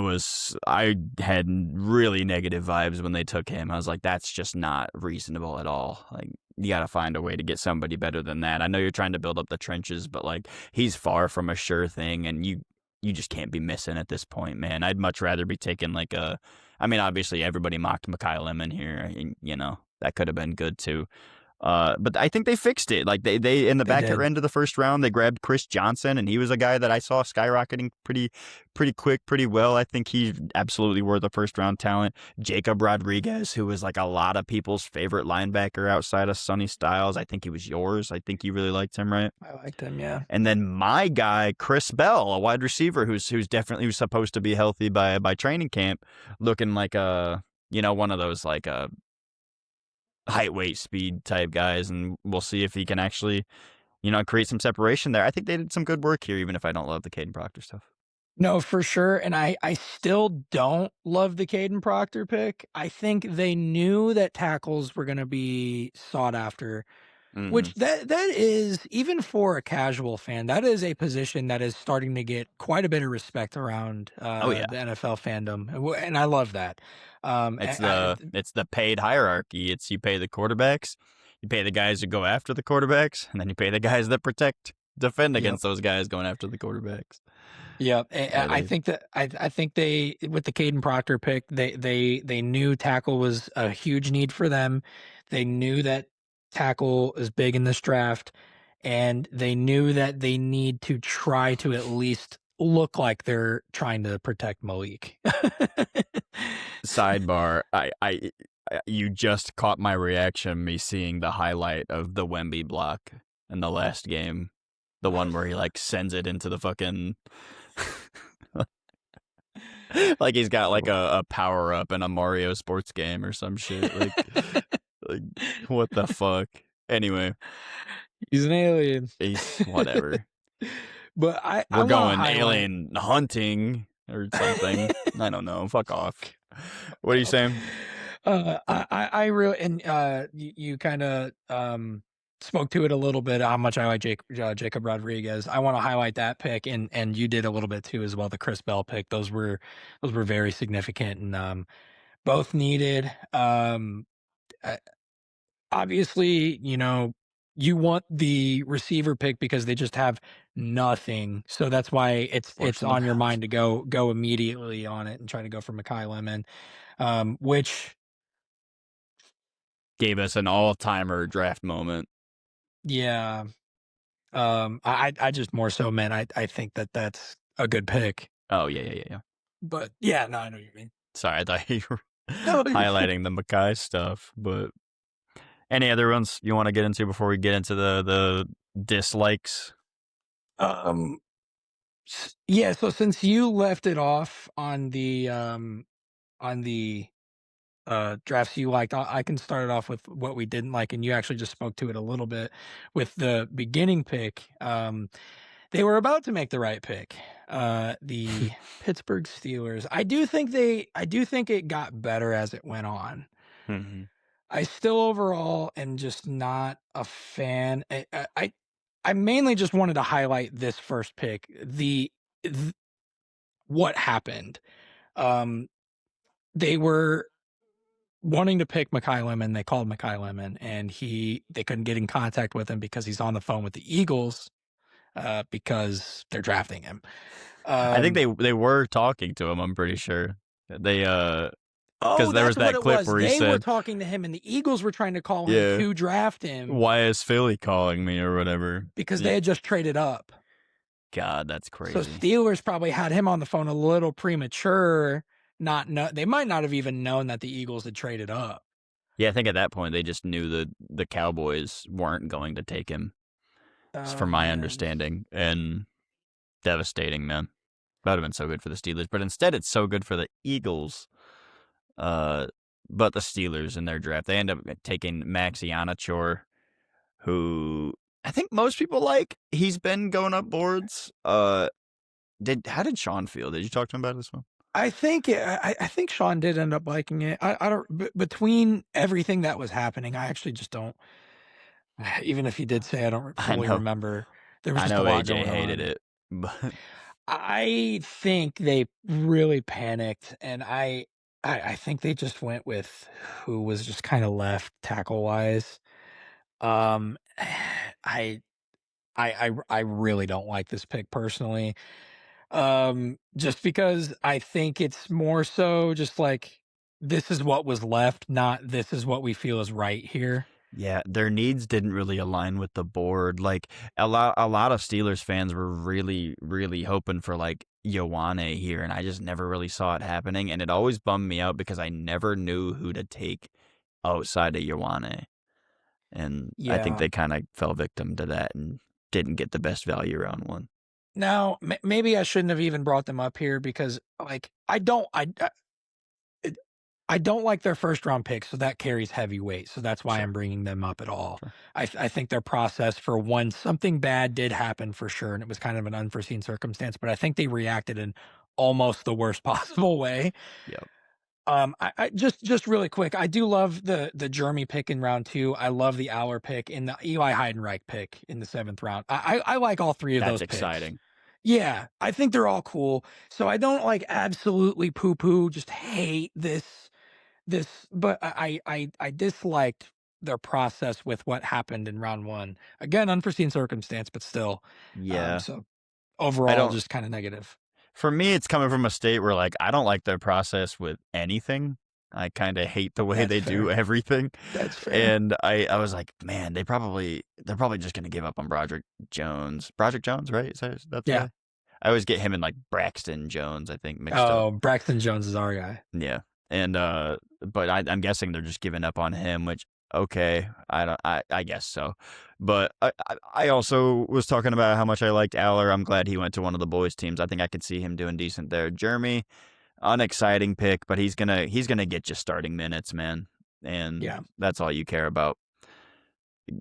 I had really negative vibes when they took him. I was like, that's just not reasonable at all. Like, you got to find a way to get somebody better than that. I know you're trying to build up the trenches, but like, he's far from a sure thing, and you just can't be missing at this point, man. I'd much rather be taking like a. I mean, obviously everybody mocked Mekhi Lemon here, and that could have been good too. But I think they fixed it. Like they in the they back did. end of the first round, they grabbed Chris Johnson, and he was a guy that I saw skyrocketing pretty quick, pretty well. I think he's absolutely worth a first round talent. Jacob Rodriguez, who was like a lot of people's favorite linebacker outside of Sonny Styles. I think he was yours. I think you really liked him, right? I liked him. Yeah. And then my guy, Chris Bell, a wide receiver who's definitely was supposed to be healthy by training camp, looking like one of those like height, weight, speed type guys, and we'll see if he can actually, create some separation there. I think they did some good work here, even if I don't love the Caden Proctor stuff. No, for sure, and I still don't love the Caden Proctor pick. I think they knew that tackles were gonna be sought after, Hmm. which that is, even for a casual fan, that is a position that is starting to get quite a bit of respect around, Oh yeah, the NFL fandom, and I love that. it's I the paid hierarchy. It's you pay the quarterbacks, you pay the guys who go after the quarterbacks, and then you pay the guys that defend Yep. against those guys going after the quarterbacks. Yeah, Yeah, I think that I think they, with the Caden Proctor pick, they knew tackle was a huge need for them. They knew that tackle is big in this draft, and they knew that they need to try to at least look like they're trying to protect Malik. sidebar. You just caught my reaction, me seeing the highlight of the Wemby block in the last game, the one where he like sends it into the fucking like he's got like a power up in a Mario sports game or some shit. Like what the fuck? Anyway, He's an alien. he's whatever. But I We're want to going highlight. alien hunting or something. I don't know. Fuck off. What are you saying? I really, and you kind of spoke to it a little bit, how much I like Jacob Rodriguez. I want to highlight that pick, and you did a little bit too as well. The Chris Bell pick; those were very significant, and both needed. Uh, Obviously, you want the receiver pick because they just have nothing, so that's why it's Forcing them on your out. mind to go immediately on it and try to go for Mekhi Lemon, which. Gave us an all timer draft moment. Yeah. I just more so meant I think that that's a good pick. Oh yeah, yeah, yeah, yeah. But yeah, no, I know what you mean. Sorry, I thought you were No, you're fine. highlighting the Mackay stuff. But any other ones you want to get into before we get into the dislikes? Um, yeah, so since you left it off on the drafts you liked, I can start it off with what we didn't like, and you actually just spoke to it a little bit with the beginning pick. They were about to make the right pick. The Pittsburgh Steelers. I do think it got better as it went on. Hmm. I still overall am just not a fan. I mainly just wanted to highlight this first pick, th- what happened. Um, they were wanting to pick Mekhi Lemon. They called Mekhi Lemon, and they couldn't get in contact with him because he's on the phone with the Eagles, because they're drafting him. I think Um, they were talking to him. I'm pretty sure they oh, because there was that's what that it clip was. where he They were said, talking to him, and the Eagles were trying to call him "Yeah, to draft him why is Philly calling me or whatever?" because Yeah. they had just traded up. God, that's So crazy. Steelers probably had him on the phone a little premature. Not know They might not have even known that the Eagles had traded up. Yeah, I think at that point they just knew that the Cowboys weren't going to take him. Oh From my man. understanding, and devastating, man. That would have been so good for the Steelers, but instead it's so good for the Eagles. Uh, but the Steelers in their draft, they end up taking Max Ianachor, who I think most people like. He's been going up boards. How did Sean feel? Did you talk to him about this one? I think Sean did end up liking it. I don't, between everything that was happening, I actually just don't. Even if he did say I don't I fully know, remember, there was I just a know lot AJ going hated on. it. But I think they really panicked, and I think they just went with who was just kinda left tackle-wise. Um, I I really don't like this pick personally, just because I think it's more so just like, this is what was left, not this is what we feel is right here. yeah, their needs didn't really align with the board. Like a lot of Steelers fans were really, really hoping for like Ioane here, and I just never really saw it happening. And it always bummed me out because I never knew who to take outside of Ioane. And I think Yeah. they kind of fell victim to that and didn't get the best value round one. Now, maybe I shouldn't have even brought them up here because, like, I don't like their first round pick, so that carries heavy weight. So that's why I'm Sure, bringing them up at all. sure. I think their process for one, something bad did happen for sure, and it was kind of an unforeseen circumstance, but I think they reacted in almost the worst possible way. Yep. I just really quick, I do love the Jeremy pick in round two. I love the Aller pick and the Eli Heidenreich pick in the seventh round. I like all three of That's those picks. exciting. Yeah, I think they're all cool. So I don't like absolutely poo poo, just hate this, but I disliked their process with what happened in round one. Again, unforeseen circumstance, but still. Yeah. So I overall, don't just kind of negative. For me, it's coming from a state where, like, I don't like their process with anything. I kinda hate the way That's they do fair. everything, That's fair. and I was like, "Man, they're probably just gonna give up on Broderick Jones." Broderick Jones, right? Is that the Yeah. guy? I always get him and, like, Braxton Jones, I think, mixed up. Oh, Braxton Jones is our guy. Yeah, and, but I'm guessing they're just giving up on him, which, okay, I guess so. But I also was talking about how much I liked Aller. I'm glad he went to one of the boys' teams. I think I could see him doing decent there. Jeremy, unexciting pick, but he's gonna get you starting minutes, man, and Yeah. that's all you care about.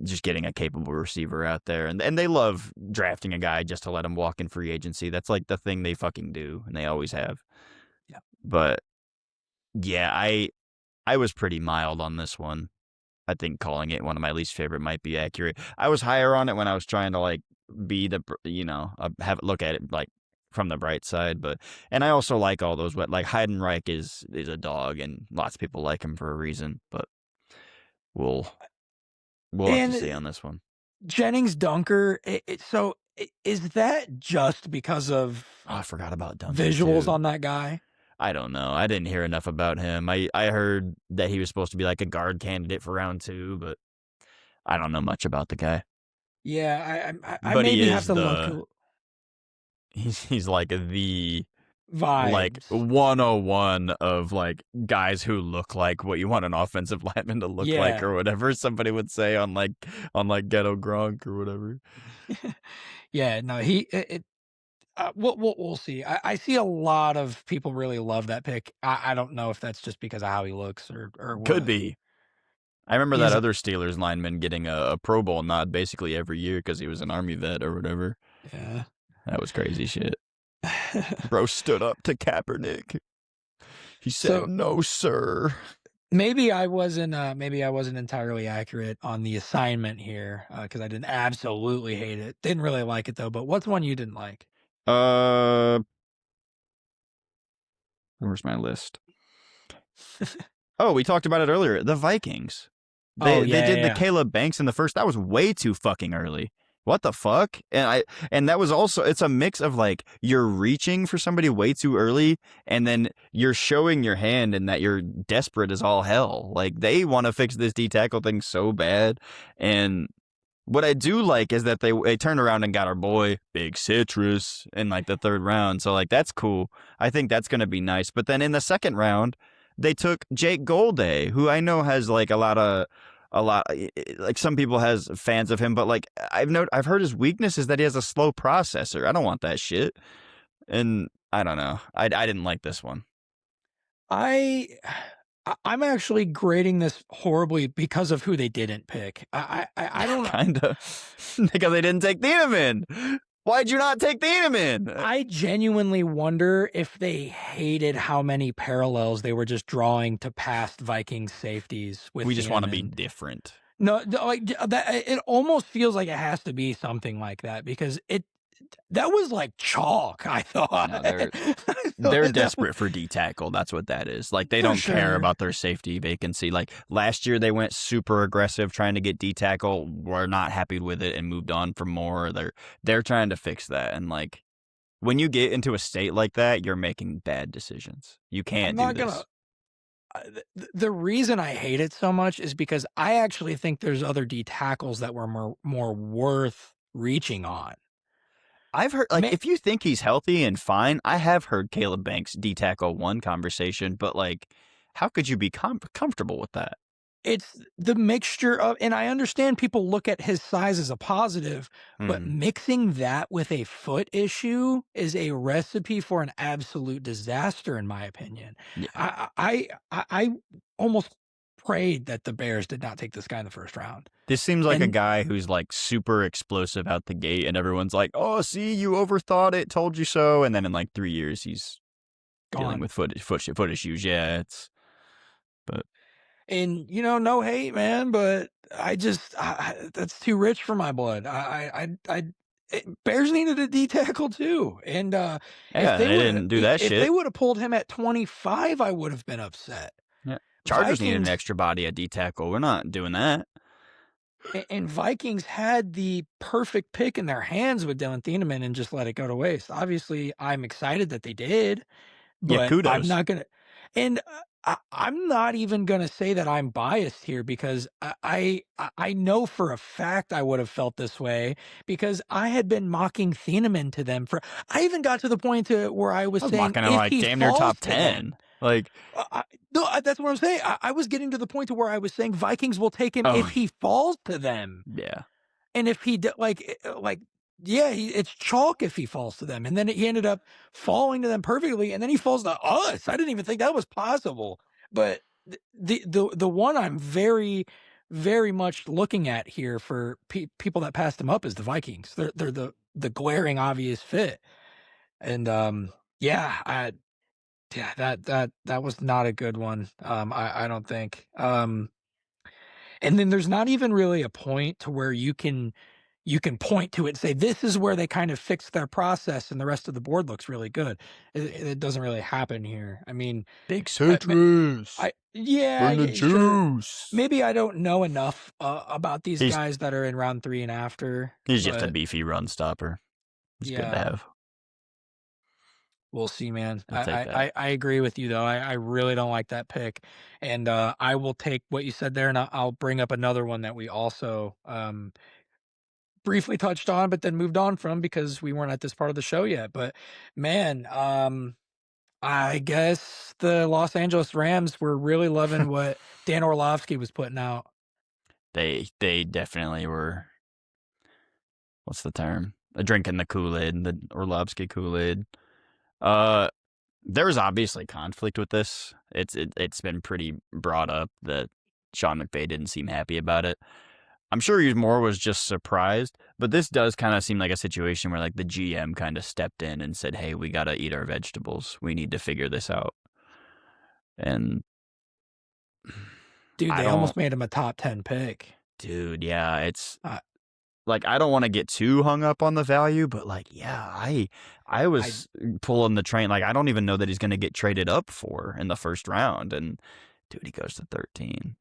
Just getting a capable receiver out there, and they love drafting a guy just to let him walk in free agency. That's like the thing they fucking do, and they always have. Yeah. But yeah, I was pretty mild on this one. I think calling it one of my least favorite might be accurate. I was higher on it when I was trying to like be have look at it like from the bright side, but and I also like all those. But like Heidenreich is a dog, and lots of people like him for a reason. But we'll we'll have to And see on this one. Jennings Dunker, is that just because of Oh, I forgot about Dunker visuals too. on that guy? I don't know. I didn't hear enough about him. I heard that he was supposed to be like a guard candidate for round two, but I don't know much about the guy. Yeah, I But he maybe have is to look he's like the like vibes. 101 of like guys who look like what you want an offensive lineman to look like Yeah. or whatever somebody would say on like Ghetto Gronk or whatever. Yeah, no, we'll see. I see a lot of people really love that pick. I don't know if that's just because of how he looks or Could what. be. I remember He that is a other Steelers lineman getting a Pro Bowl nod basically every year because he was an Army vet or whatever. yeah. That was crazy shit. Bro stood up to Kaepernick. He said, So "No, sir." maybe I wasn't entirely accurate on the assignment here, because I didn't absolutely hate it. Didn't really like it though, but what's one you didn't like? Uh, where's my list? Oh, we talked about it earlier. The Vikings. Oh, They yeah, did the yeah, Caleb Banks in the first. That was way too fucking early. What the fuck? And that was also it's a mix of like you're reaching for somebody way too early and then you're showing your hand and that you're desperate as all hell. Like they want to fix this D tackle thing so bad. And what I do like is that they turned around and got our boy Big Citrus in like the third round. So like that's cool. I think that's gonna be nice. But then in the second round, they took Jake Golday, who I know has like a lot like some people has fans of him, but like I've heard his weakness is that he has a slow processor. I don't want that shit. And I don't know. I didn't like this one. I I'm actually grading this horribly because of who they didn't pick. I don't know. Kinda. Because they didn't take Thieneman. Why'd you not take Thieneman? I genuinely wonder if they hated how many parallels they were just drawing to past Vikings safeties with We just want to be Thieneman. different. No, like that. It almost feels like it has to be something like that because That was like chalk, I thought. No, I they're thought that was desperate for D tackle. That's what that is. Like they for don't care sure. about their safety vacancy. Like last year, they went super aggressive trying to get D tackle. Were not happy with it and moved on for more. They're trying to fix that. And like when you get into a state like that, you're making bad decisions. You I'm can't do not gonna this. the reason I hate it so much is because I actually think there's other D tackles that were more worth reaching on. I've heard like Ma if you think he's healthy and fine, I have heard Caleb Banks D tackle one conversation, but like, how could you be comfortable with that? It's the mixture of, and I understand people look at his size as a positive, but Hmm. mixing that with a foot issue is a recipe for an absolute disaster, in my opinion. Yeah. I almost prayed that the Bears did not take this guy in the first round, This seems like a and guy who's like super explosive out the gate, and everyone's like, "Oh, see, you overthought it, told you so." And then in like 3 years, he's dealing gone. with foot issues. Yeah, it's but And, no hate, man, but I just that's too rich for my blood. Bears needed a D tackle too, and, yeah, they didn't do that if they shit. woulda pulled him at 25, I would have been upset. Yeah, Chargers needed an Vikings extra body at D tackle. We're not doing that. and Vikings had the perfect pick in their hands with Dylan Thieneman and just let it go to waste. Obviously, I'm excited that they did. Yeah, But I'm kudos. not gonna, and, I'm not even gonna say that I'm biased here because I know for a fact I would have felt this way because I had been mocking Thieneman to them for I even got to the point to where I was I was saying, mocking him "If like he damn near falls top to them." 10. Like, I no, that's what I'm saying. I was getting to the point to where I was saying Vikings will take him oh if he falls to them. yeah, And if he d like, yeah, it's chalk if he falls to them, and then he ended up falling to them perfectly, and then he falls to us. I didn't even think that was possible. But the one I'm very, very much looking at here for people that passed him up is the Vikings. They're the glaring obvious fit, and, yeah, yeah, that was not a good one, I don't think, and then there's not even really a point to where you can point to it and say, "This is where they kind of fixed their process and the rest of the board looks really good." It doesn't really happen here. I mean, big ma citrus. yeah, Bring the sure. juice. Maybe I don't know enough, about these He's guys that are in round 3 and after, he's just a but beefy run stopper. It's good to yeah, have. we'll see, man. We'll take that. I agree with you, though. I really don't like that pick, and, I will take what you said there, and I'll bring up another one that we also, briefly touched on, but then moved on from because we weren't at this part of the show yet. But man, I guess the Los Angeles Rams were really loving what Dan Orlovsky was putting out. They definitely were. What's the term? Drinking the Kool-Aid, the Orlovsky Kool-Aid. Uh, there was obviously conflict with this. It's been pretty brought up that Sean McVay didn't seem happy about it. I'm sure he was just surprised, but this does kind of seem like a situation where like the GM kind of stepped in and said, "Hey, we got to eat our vegetables. We need to figure this out." And Dude, I they don't, almost made him a top 10 pick. dude, yeah, it's Uh, like I don't want to get too hung up on the value, but like, yeah, I I was pulling the train. Like, I don't even know that he's going to get traded up for in the first round, and dude, he goes to 13.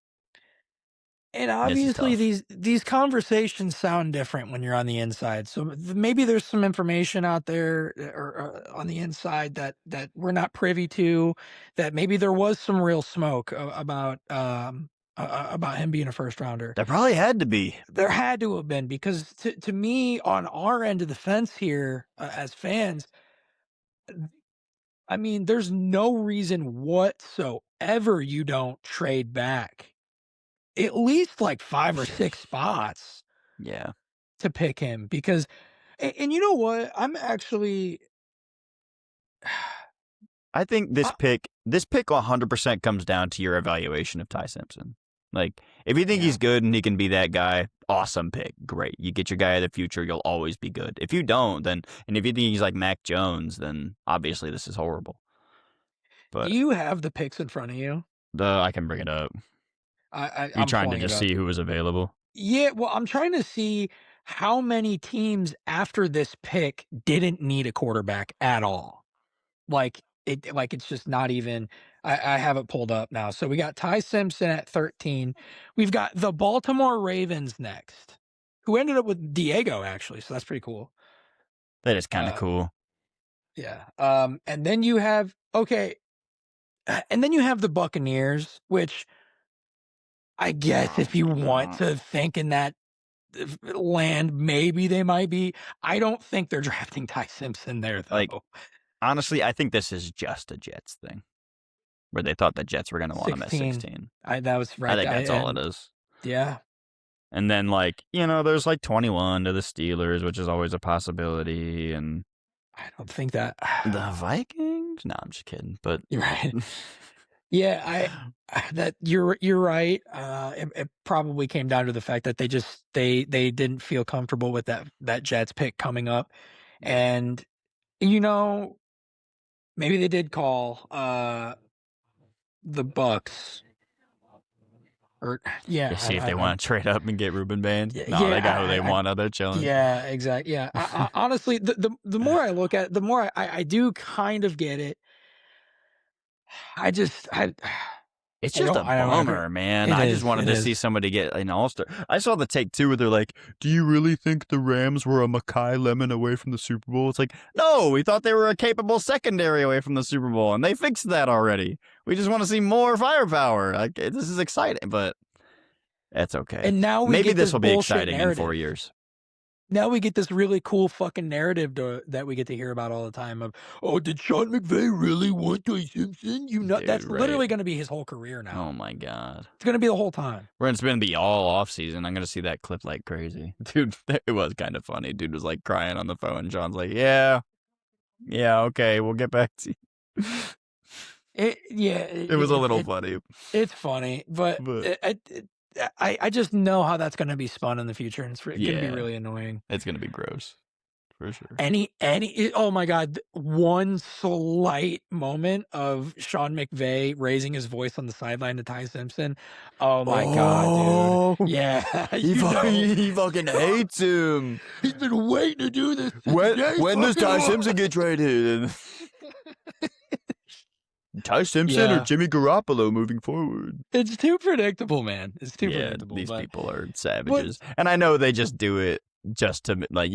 And This is obviously tough. these conversations sound different when you're on the inside. So maybe there's some information out there or on the inside that we're not privy to. That maybe there was some real smoke about him being a first rounder. There probably had to be. There had to have been because to me on our end of the fence here as fans, I mean, there's no reason whatsoever you don't trade back at least like 5 or 6 spots Yeah. to pick him because and you know what? I'm actually I think I this pick 100% comes down to your evaluation of Ty Simpson. Like, if you think yeah. he's good and he can be that guy, awesome pick. Great. You get your guy of the future, you'll always be good. If you don't, then, and if you think he's like Mac Jones, then obviously this is horrible. Do But you have the picks in front of you? I can bring it up. You I'm trying to pulling it just up. see who was available? Yeah, well, I'm trying to see how many teams after this pick didn't need a quarterback at all? It's just not even. I have it pulled up now. So we got Ty Simpson at 13. We've got the Baltimore Ravens next, who ended up with Diego actually, so that's pretty cool. That is kind of Uh, cool. yeah. And then you have okay, and then you have the Buccaneers, which I guess Oh if you my want god. to think in that land, maybe they might be. I don't think they're drafting Ty Simpson there Like, though. honestly, I think this is just a Jets thing where they thought the Jets were going to want him at 16. 16. I that was I right. think I that's all it and is. yeah, And then, like, there's like 21 to the Steelers, which is always a possibility. And I don't think that the Vikings? No, I'm just kidding. But you're right. Yeah, that you're right. It probably came down to the fact that they didn't feel comfortable with that Jets pick coming up, yeah. and you know maybe they did call the Bucks or yeah You see if they want to trade up and get Ruben Bain? yeah No, they got who yeah they I want. Oh, they're chilling. yeah exactly yeah. Honestly, the more I look at it, the more I do kind of get it. I just It's I just don't a I don't ever. bummer, man. It I just is wanted it to see is. somebody get an All-Star. I saw the take two where they're like, "Do you really think the Rams were a Mackay Lemon away from the Super Bowl?" It's like, no, we thought they were a capable secondary away from the Super Bowl, and they fixed that already. We just want to see more firepower. Like, this is exciting, but that's okay. And now we Maybe get this this will be bullshit exciting in 4 narrative. years. Now we get this really cool fucking narrative that we get to hear about all the time of, "Oh, did Sean McVay really want Ty Simpson?" You know, Dude, that's right. literally gonna be his whole career Oh now. my god. It's gonna be the whole time. When it's gonna be all off season, I'm gonna see that clip like crazy. Dude, it was kind of funny. Dude was like crying on the phone. John's like, yeah, okay, we'll get back to you. It yeah, It was a little funny, it's funny, but but I just know how that's gonna be spun in the future, and it's gonna be yeah, really annoying. it's gonna be gross for sure. Oh my god, one slight moment of Sean McVay raising his voice on the sideline to Ty Simpson. Oh my god, dude. Oh, Yeah, he you fucking know. he fucking hates him. He's been waiting to do this since When day when does fucking Ty one. Simpson get traded? Ty Simpson or Yeah, Jimmy Garoppolo moving forward? it's too predictable, man. It's too Yeah, predictable, these people are but savages. And I know they just do it just to, like,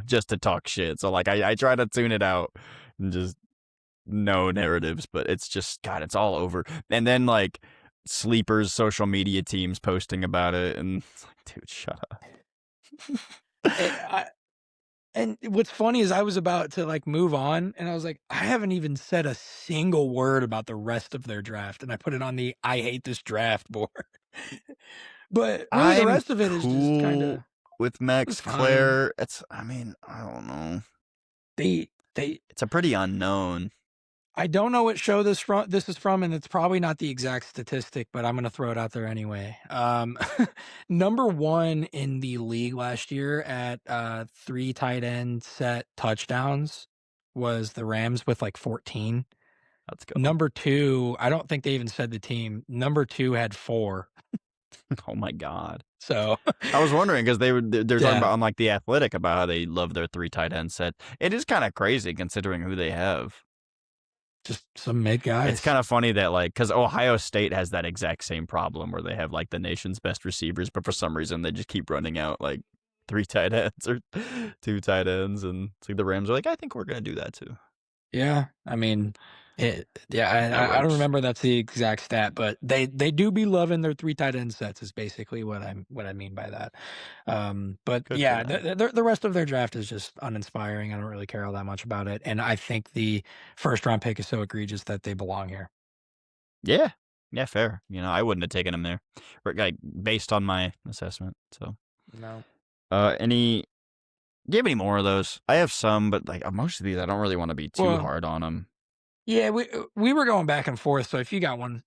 just to talk shit. So, like, I try to tune it out and just know narratives, but it's just, God, it's all over. And then, like, sleepers, social media teams posting about it. And it's like, dude, shut up. I and what's funny is I was about to, like, move on, and I was like, "I haven't even said a single word about the rest of their draft," and I put it on the "I hate this draft" board. But, really, the I'm rest of it is just cool kinda with it's Max fine. Clare. I mean, I don't know. They It's a pretty unknown. I don't know what show this is from, and it's probably not the exact statistic, but I'm gonna throw it out there anyway. Number 1 in the league last year at, 3 tight end set touchdowns was the Rams with, like, 14. Let's go. Number 2, I don't think they even said the team. Number 2 had 4. Oh my God. So, I was wondering because they're talking yeah, about on like the Athletic about how they love their 3 tight end set. It is kind of crazy considering who they have. just some mid It's guys. kind of funny that like because Ohio State has that exact same problem where they have like the nation's best receivers, but for some reason they just keep running out like 3 tight ends or 2 tight ends, and it's like the Rams are like, I think we're gonna do that too. Yeah, I mean, yeah, That I don't works. remember that's the exact stat, but they do be loving their 3 tight end sets is basically what I mean by that. But Good for yeah, them. the rest of their draft is just uninspiring. I don't really care all that much about it, and I think the first round pick is so egregious that they belong here. Yeah. Yeah, fair. I wouldn't have taken him there, like based on my assessment. So, No. any do you have any more of those? I have some, but like most of these, I don't really want to be too Well, hard on them. yeah, we were going back and forth, so if you got one.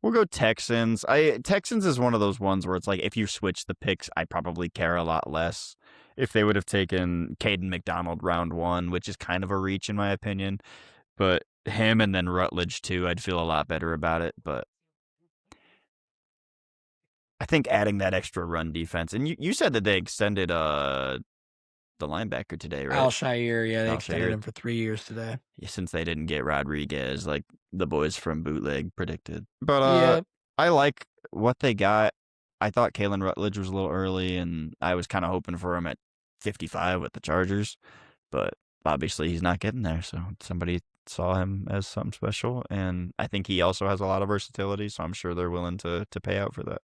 We'll go Texans. Texans is one of those ones where it's like if you switch the picks, I probably care a lot less. If they would have taken Caden McDonald round 1, which is kind of a reach in my opinion, but him and then Rutledge too, I'd feel a lot better about it. But I think adding that extra run defense, and you said that they extended the linebacker today, right? Al-Shaair, yeah, they extended Al-Shaair, him for 3 years today. since they didn't get Rodriguez, like the boys from Bootleg predicted. But Yep. I like what they got. I thought Kalen Rutledge was a little early, and I was kind of hoping for him at 55 with the Chargers, but obviously he's not getting there. So somebody saw him as something special, and I think he also has a lot of versatility. So I'm sure they're willing to pay out for that.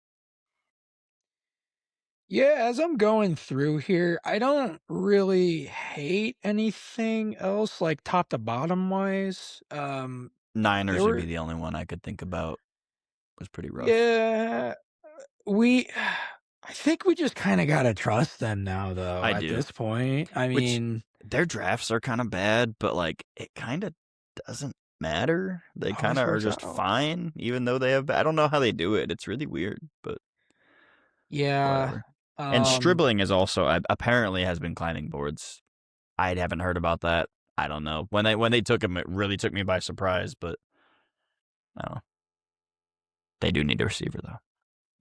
Yeah, as I'm going through here, I don't really hate anything else, like, top to bottom wise. There Niners would be were the only one I could think about. Was pretty rough. yeah, we I think we just kinda gotta trust them now, though, I at do. this point. I Which mean, their drafts are kind of bad, but like it kind of doesn't matter. They kind always of are works just out. fine, even though they have. I don't know how they do it. It's really weird, but Yeah, whatever. And um, Stribling is also apparently has been climbing boards. I haven't heard about that. I don't know. When they took him, it really took me by surprise. But I don't know. They do need a receiver though,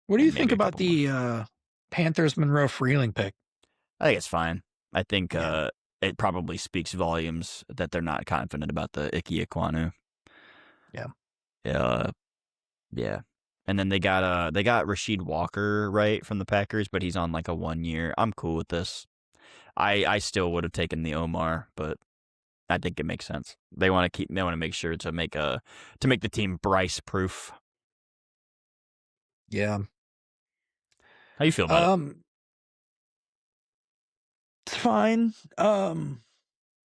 what do you and think maybe a about couple more. the, Panthers Monroe Freeling pick? I think it's fine. I think Yeah, it probably speaks volumes that they're not confident about the Ike Ekwonu. yeah. Uh, yeah. And then they got Rasheed Walker right from the Packers, but he's on like a 1 year. I'm cool with this. I still would have taken the Omar, but I think it makes sense. They want to make sure to make the team Bryce proof. Yeah. How you feel about it? Um, it's fine.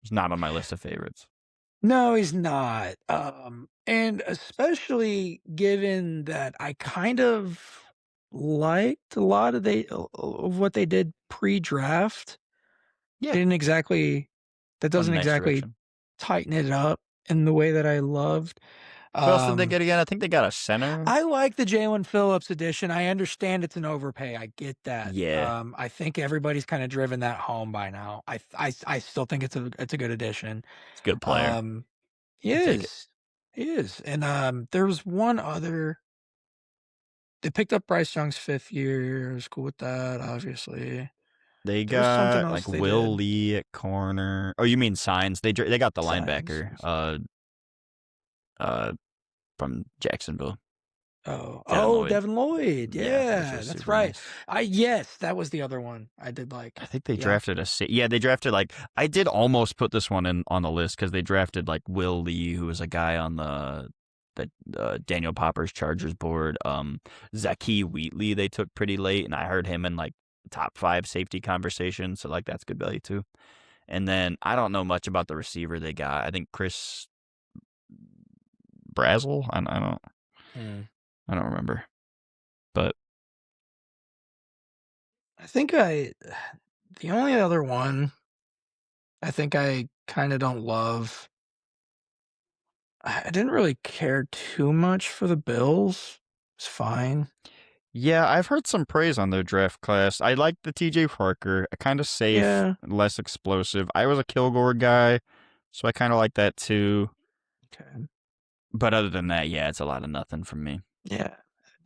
It's not on my list of favorites. No, he's not. And especially given that I kind of liked a lot of what they did pre-draft. Yeah, Didn't exactly that went a doesn't nice exactly direction. tighten it up in the way that I loved. Who else did they Um, get again? I think they got a center. I like the Jalen Phillips edition. I understand it's an overpay. I get that. Yeah, I think everybody's kind of driven that home by now. I still think it's a good addition. it's a good player. Um, he I'll take it. is. He is. And there was one other they picked up Bryce Young's 5th year. I was cool with that, obviously. They There was something got else like they Will did. Lee at corner. Oh, you mean Signs? They got the Signs. linebacker. Uh, from Jacksonville. Oh, Devin oh, Lloyd. Devin Lloyd. Yeah, which Yeah, was that's super right. nice. Yes, that was the other one I did like. I think they Yeah. drafted yeah, they drafted like I did almost put this one in on the list because they drafted like Will Lee, who was a guy on the Daniel Popper's Chargers board. Zaki Wheatley they took pretty late, and I heard him in like top 5 safety conversation, so like that's good value too. And then I don't know much about the receiver they got. I think Chris Brazel. Hmm. I don't remember, but I think the only other one I think I kind of don't love. I didn't really care too much for the Bills. It's fine. yeah, I've heard some praise on their draft class. I like the TJ Parker, kind of safe, Yeah. less explosive. I was a Kilgore guy, so I kind of like that too. Okay. But other than that, yeah, it's a lot of nothing from me. Yeah.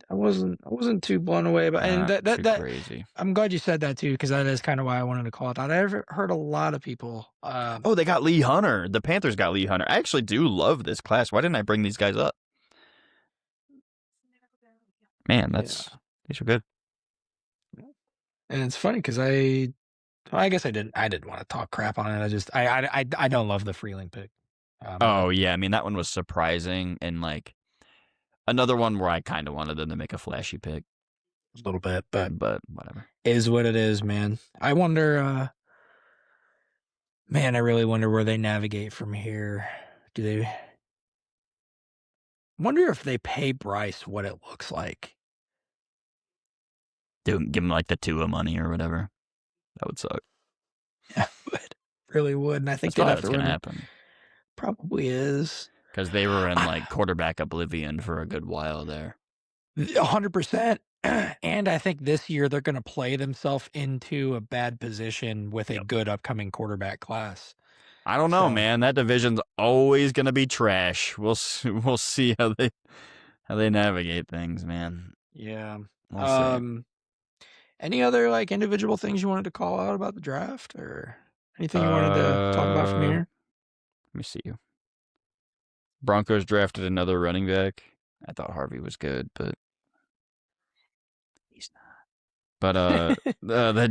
I wasn't too blown away, but and Not that too that crazy. I'm glad you said that too, because that is kind of why I wanted to call it out. I've heard a lot of people. Oh, they got Lee Hunter. The Panthers got Lee Hunter. I actually do love this class. Why didn't I bring these guys up? Man, Yeah, these are good. and it's funny because I guess I didn't want to talk crap on it. I just I don't love the Freeling pick. But Oh yeah, I mean that one was surprising and like another one where I kind of wanted them to make a flashy pick, a little bit, but but whatever. is what it is, man. I wonder. Man, I really wonder where they navigate from here. Do they wonder if they pay Bryce what it looks like? Give them like the Tua money or whatever. That would suck. Yeah, would really would, and I think That's they'd probably have what's to gonna run. happen Probably is. because they were in like quarterback oblivion for a good while there. 100%. And I think this year they're going to play themselves into a bad position with a Yep. good upcoming quarterback class. I don't know, So, man. That division's always gonna be trash. We'll see how they navigate things, man. Yeah. We'll see. Um, any other like individual things you wanted to call out about the draft or anything you wanted to talk about from Let here? me see. Broncos drafted another running back. I thought Harvey was good, but he's not. But the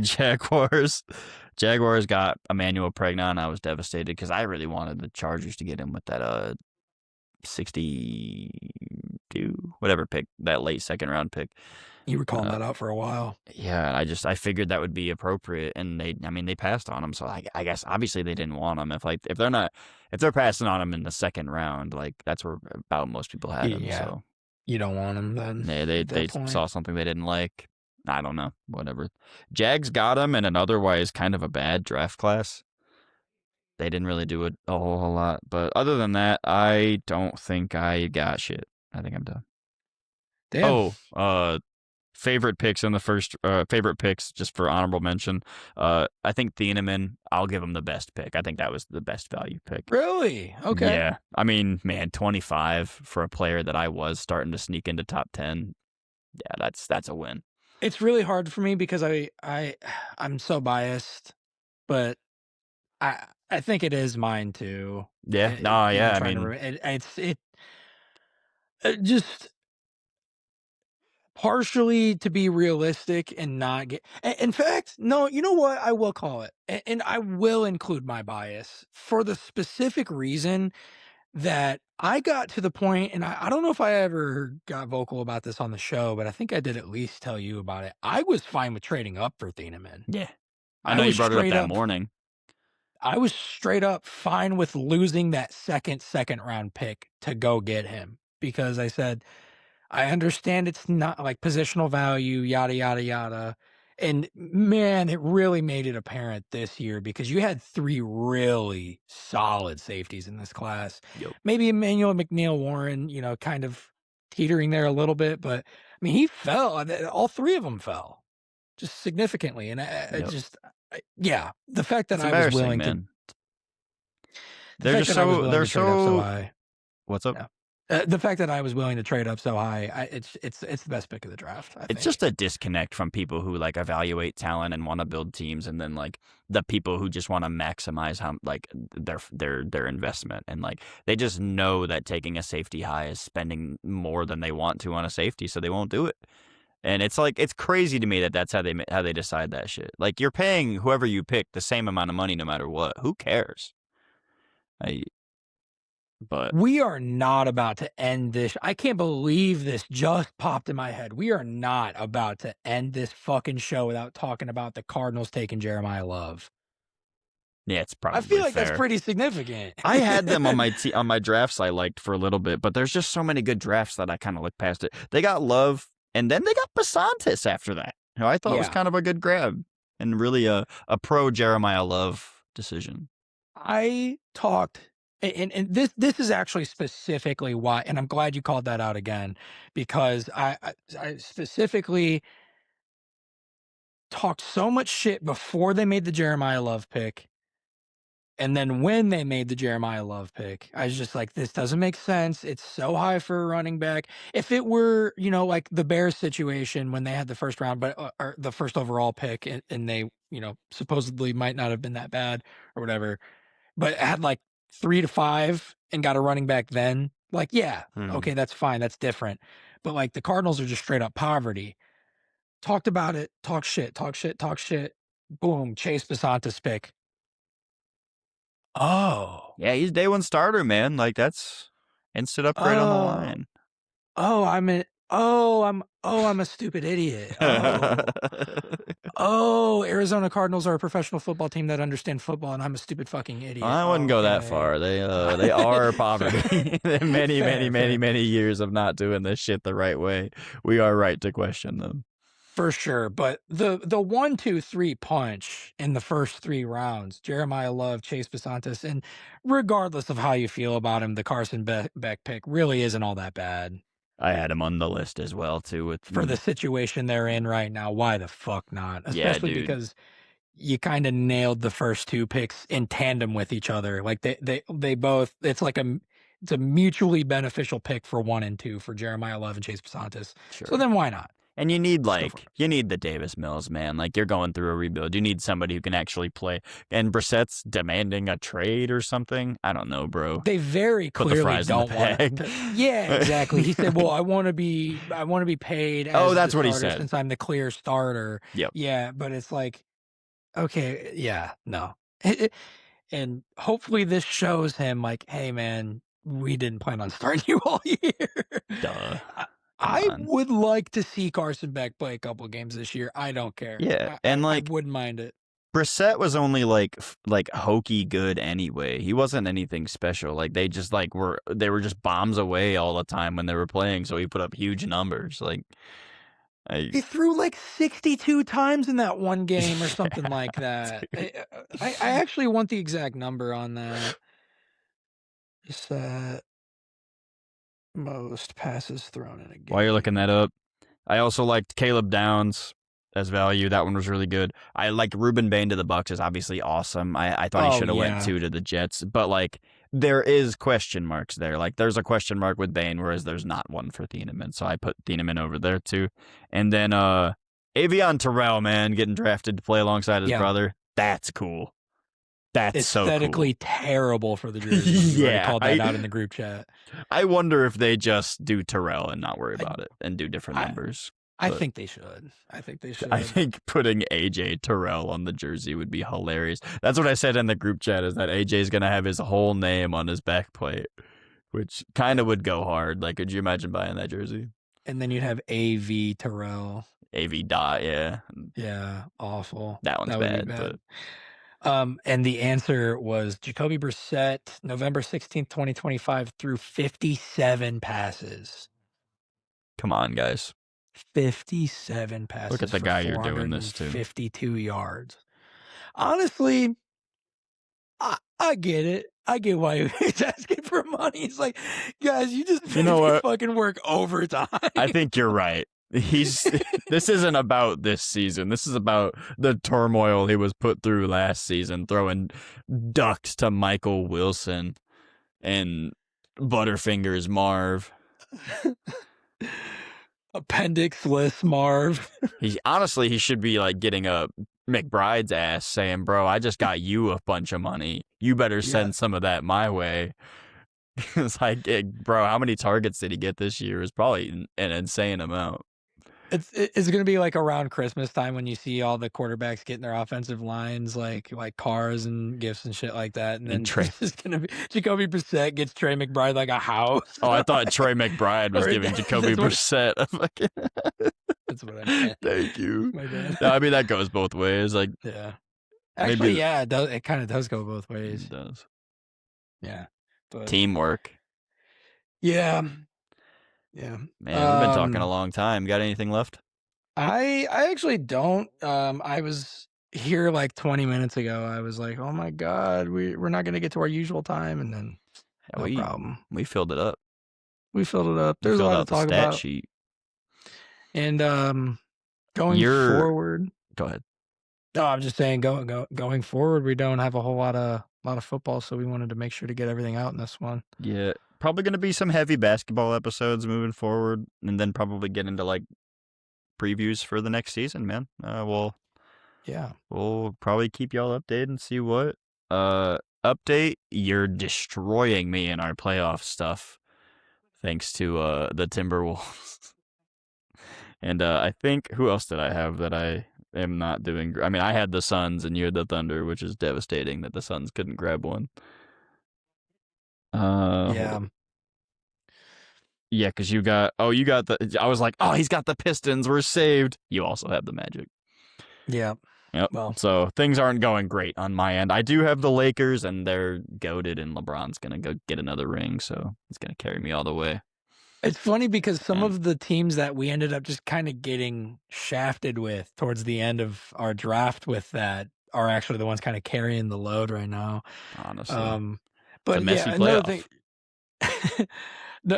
Jaguars got Emmanuel Pregnon. I was devastated because I really wanted the Chargers to get him with that 62 whatever pick, that late second round pick. You were calling Uh, that out for a while. yeah, I figured that would be appropriate, and they passed on him. So I guess obviously they didn't want him. If they're passing on him in the second round, like that's where about most people had him. Yeah. So You don't want him then they at that they point. saw something they didn't like. I don't know, whatever. Jags got him in an otherwise kind of a bad draft class. They didn't really do it a whole lot, but other than that, I don't think I got shit. I think I'm done. Damn. Oh, favorite picks in the first favorite picks just for honorable mention. I think Thieneman, I'll give him the best pick. I think that was the best value pick. Really? Okay. Yeah. I mean, man, 25 for a player that I was starting to sneak into top 10. Yeah, that's a win. It's really hard for me because I'm so biased, but I think it is mine too. Yeah. No, yeah, I Trying to mean, just partially to be realistic and not get. In fact, no. You know what? I will call it, and I will include my bias for the specific reason that I got to the point, and I don't know if I ever got vocal about this on the show, but I think I did at least tell you about it. I was fine with trading up for Thieneman. yeah. I I know you was brought it up straight that up morning. I was straight up fine with losing that second round pick to go get him because I said, I understand it's not like positional value, yada, yada, yada. And man, it really made it apparent this year because you had three really solid safeties in this class. Yep. Maybe Emmanuel McNeil Warren, kind of teetering there a little bit, but I mean, he fell. All three of them fell just significantly. And Yep. yeah, the fact that It's I was embarrassing, willing to man. the fact that I was willing They're to trade up so so high, what's up? yeah. The fact that I was willing to trade up so high, it's the best pick of the draft, I It's think. just a disconnect from people who like evaluate talent and want to build teams, and then like the people who just want to maximize how like their investment, and like they just know that taking a safety high is spending more than they want to on a safety, so they won't do it. And it's like it's crazy to me that that's how they decide that shit. Like you're paying whoever you pick the same amount of money no matter what. Who cares? I but We are not about to end this. I can't believe this just popped in my head. We are not about to end this fucking show without talking about the Cardinals taking Jeremiah Love. yeah, it's I feel probably like that's fair. pretty significant. I had them on on my drafts I liked for a little bit, but there's just so many good drafts that I kind of look past it. They got Love, and then they got Basantis after that, who I thought was Yeah. kind of a good grab and really a pro Jeremiah Love decision. I talked and this is actually specifically why, and I'm glad you called that out again because I specifically talked so much shit before they made the Jeremiah Love pick. And then when they made the Jeremiah Love pick, I was just like, this doesn't make sense. It's so high for a running back. If it were, like the Bears situation when they had the first round, but or the first overall pick, and they, supposedly might not have been that bad or whatever, but had like 3 to 5 and got a running back then, like, yeah, Hmm. okay, that's fine. That's different. But like the Cardinals are just straight up poverty. Talked about it, talk shit, talk shit, talk shit. Boom, Chase Basantis pick. Oh, Yeah, he's day one starter, man. Like that's instant upgrade on the oh, line. I'm a stupid idiot. Arizona Cardinals are a professional football team that understand football, and I'm a stupid fucking idiot. I wouldn't go that Okay. far. They are poverty. Many, many, Fair, many, fair. many years of not doing this shit the right way. We are right to question them. For sure, but the 1, 2, 3 punch in the first 3 rounds, Jeremiah Love, Chase Basantis, and regardless of how you feel about him, the Carson Beck pick really isn't all that bad I had him on the list as well too. With for the situation they're in right now. Why the fuck not? yeah, Especially dude. because you kind of nailed the first 2 picks in tandem with each other. Like they both. It's like it's a mutually beneficial pick for 1 and 2 for Jeremiah Love and Chase Pasantis. So Sure. then why not? And you need Let's go for it. you need the Davis Mills, man. Like you're going through a rebuild. You need somebody who can actually play. And Brissett's demanding a trade or something. I don't know, bro. They very Put the clearly fries in the don't want bag. to. Yeah, exactly. He said, "Well, I want to be paid Oh, as the that's what he starter said. since I'm the clear starter." Yep. Yeah, but it's like, okay, yeah, no. And hopefully this shows him like, "Hey man, we didn't plan on starting you all year." Duh. I, Come I on. would like to see Carson Beck play a couple of games this year. I don't care. Yeah. And I like wouldn't mind it. Brissett was only like hokey good anyway. He wasn't anything special. Like they just they were just bombs away all the time when they were playing. So he put up huge numbers. Like I He threw like 62 times in that one game or something yeah, like that. dude. I actually want the exact number on that. Is that most passes thrown in a While you're looking game? that up, I also liked Caleb Downs as value. That one was really good. I like Ruben Bain to the Bucks is obviously awesome. I thought he Oh should have went yeah. two to the Jets, but like there is question marks there. Like there's a question mark with Bain, whereas there's not one for Thieneman. So I put Thieneman over there too. And then Avion Terrell, man, getting drafted to play alongside his Yeah. brother. That's cool. That's so cool. Aesthetically terrible for the jersey. We already Yeah, called that out in the group chat. I wonder if they just do Terrell and not worry I about it and do different I numbers. I But think they should. I think they I should. think putting AJ Terrell on the jersey would be hilarious. That's what I said in the group chat is that AJ's going to have his whole name on his back plate, which kind of would go hard. Like, could you imagine buying that jersey? And then you'd have AV Terrell. AV dot, yeah. Yeah, awful. That one's That would be bad, but bad. And the answer was Jacoby Brissett, November 16th, 2025, threw 57 passes. come on, guys. 57 Look at passes the for guy you're doing this to. 452 yards. Honestly, I get it. I get why he's asking for money. It's like, guys, you just You made know me what? fucking work overtime. I think you're right. This isn't about this season. This is about the turmoil he was put through last season, throwing ducks to Michael Wilson and Butterfingers Marv. Appendixless Marv. He should be like getting a McBride's ass saying, "Bro, I just got you a bunch of money. You better Yeah. send some of that my way." It's like, bro, how many targets did he get this year? Is probably an insane amount. It's gonna be like around Christmas time when you see all the quarterbacks getting their offensive lines like cars and gifts and shit like that, and And then Trey, this is gonna be Jacoby Brissett gets Trey McBride like a house. oh, I thought Trey McBride was Or giving Jacoby Brissett a fucking. that's what I meant. Thank you. My bad. No, I mean that goes both ways. Like Yeah. Actually, maybe yeah, it kind of does go both it ways. does Yeah. But teamwork. yeah. Yeah. Man, we've been talking a long time. Got anything left? I actually don't. I was here like 20 minutes ago. I was like, "Oh my god, we're not going to get to our usual time," and then Yeah, no problem. we filled it up. We filled it up. We There's a filled lot to out the talk stat about. sheet. And going You're forward, go ahead. no, I'm just saying going forward, we don't have a whole lot of football, so we wanted to make sure to get everything out in this one. Yeah, probably going to be some heavy basketball episodes moving forward, and then probably get into like previews for the next season. Man, Yeah. we'll probably keep y'all updated and see what update. You're destroying me in our playoff stuff, thanks to the Timberwolves. And I think who else did I have that I am not doing? I mean, I had the Suns and you had the Thunder, which is devastating that the Suns couldn't grab one. Yeah. Yeah, because you got the. I was like, oh, he's got the Pistons. We're saved. You also have the Magic. Yeah. Yep. Well, So things aren't going great on my end. I do have the Lakers, and they're goated, and LeBron's gonna go get another ring, so he's gonna carry me all the way. it's funny because some And of the teams that we ended up just kind of getting shafted with towards the end of our draft with that are actually the ones kind of carrying the load right now. honestly, Um, it's a but messy yeah, another thing, playoff.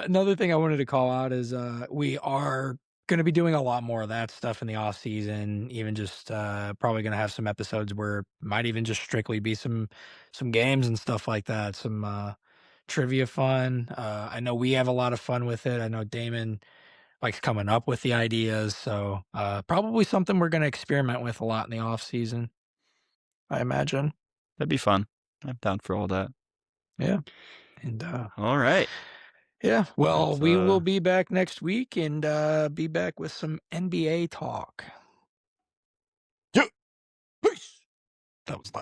another thing I wanted to call out is we are going to be doing a lot more of that stuff in the off season. Even just probably going to have some episodes where might even just strictly be some games and stuff like that. Some trivia fun. I know we have a lot of fun with it. I know Damon likes coming up with the ideas, so, probably something we're gonna experiment with a lot in the off season, I imagine. That'd be fun. I'm down for all that. Yeah, and, All right. yeah, well, That's, we will be back next week and, be back with some NBA talk. yeah, peace. That was